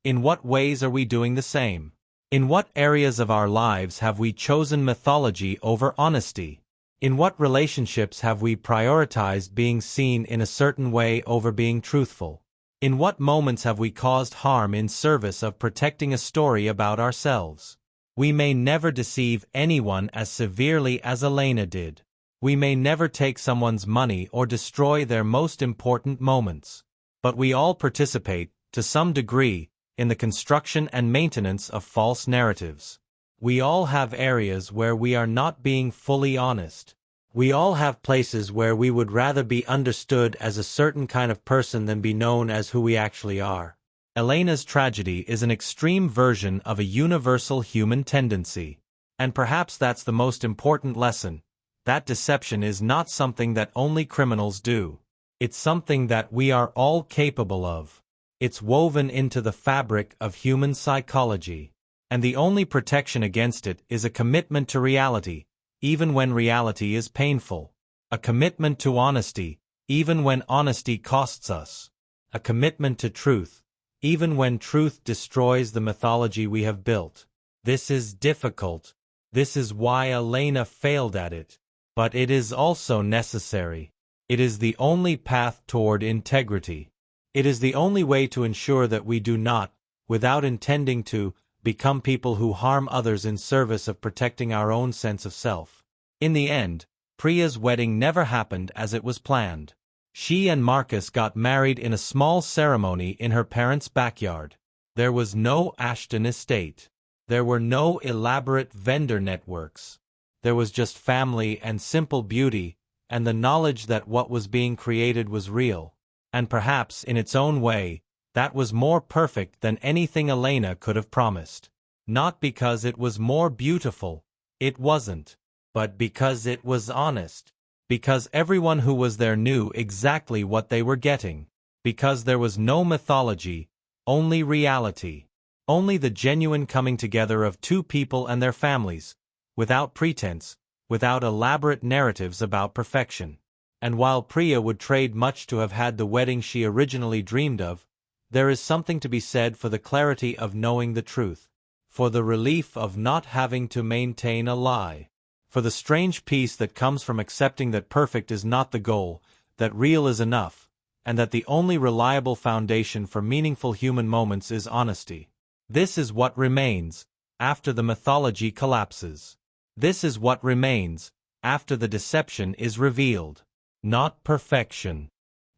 In what ways are we doing the same? In what areas of our lives have we chosen mythology over honesty? In what relationships have we prioritized being seen in a certain way over being truthful? In what moments have we caused harm in service of protecting a story about ourselves? We may never deceive anyone as severely as Elena did. We may never take someone's money or destroy their most important moments. But we all participate, to some degree, in the construction and maintenance of false narratives. We all have areas where we are not being fully honest. We all have places where we would rather be understood as a certain kind of person than be known as who we actually are. Elena's tragedy is an extreme version of a universal human tendency. And perhaps that's the most important lesson. That deception is not something that only criminals do. It's something that we are all capable of. It's woven into the fabric of human psychology. And the only protection against it is a commitment to reality, even when reality is painful. A commitment to honesty, even when honesty costs us. A commitment to truth, even when truth destroys the mythology we have built. This is difficult. This is why Elena failed at it. But it is also necessary. It is the only path toward integrity. It is the only way to ensure that we do not, without intending to, become people who harm others in service of protecting our own sense of self. In the end, Priya's wedding never happened as it was planned. She and Marcus got married in a small ceremony in her parents' backyard. There was no Ashton estate. There were no elaborate vendor networks. There was just family and simple beauty, and the knowledge that what was being created was real. And perhaps, in its own way, that was more perfect than anything Elena could have promised. Not because it was more beautiful, it wasn't, but because it was honest. Because everyone who was there knew exactly what they were getting. Because there was no mythology, only reality. Only the genuine coming together of two people and their families, without pretense, without elaborate narratives about perfection. And while Priya would trade much to have had the wedding she originally dreamed of, there is something to be said for the clarity of knowing the truth, for the relief of not having to maintain a lie, for the strange peace that comes from accepting that perfect is not the goal, that real is enough, and that the only reliable foundation for meaningful human moments is honesty. This is what remains after the mythology collapses. This is what remains after the deception is revealed. Not perfection.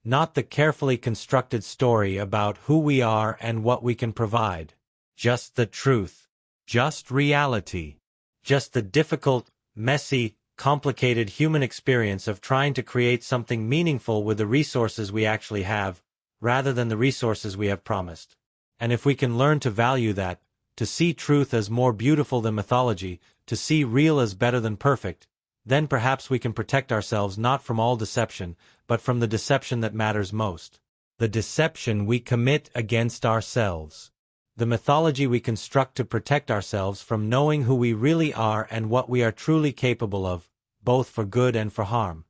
Not the carefully constructed story about who we are and what we can provide. Just the truth. Just reality. Just the difficult, messy, complicated human experience of trying to create something meaningful with the resources we actually have, rather than the resources we have promised. And if we can learn to value that, to see truth as more beautiful than mythology, to see real as better than perfect, then perhaps we can protect ourselves not from all deception, but from the deception that matters most. The deception we commit against ourselves. The mythology we construct to protect ourselves from knowing who we really are and what we are truly capable of, both for good and for harm.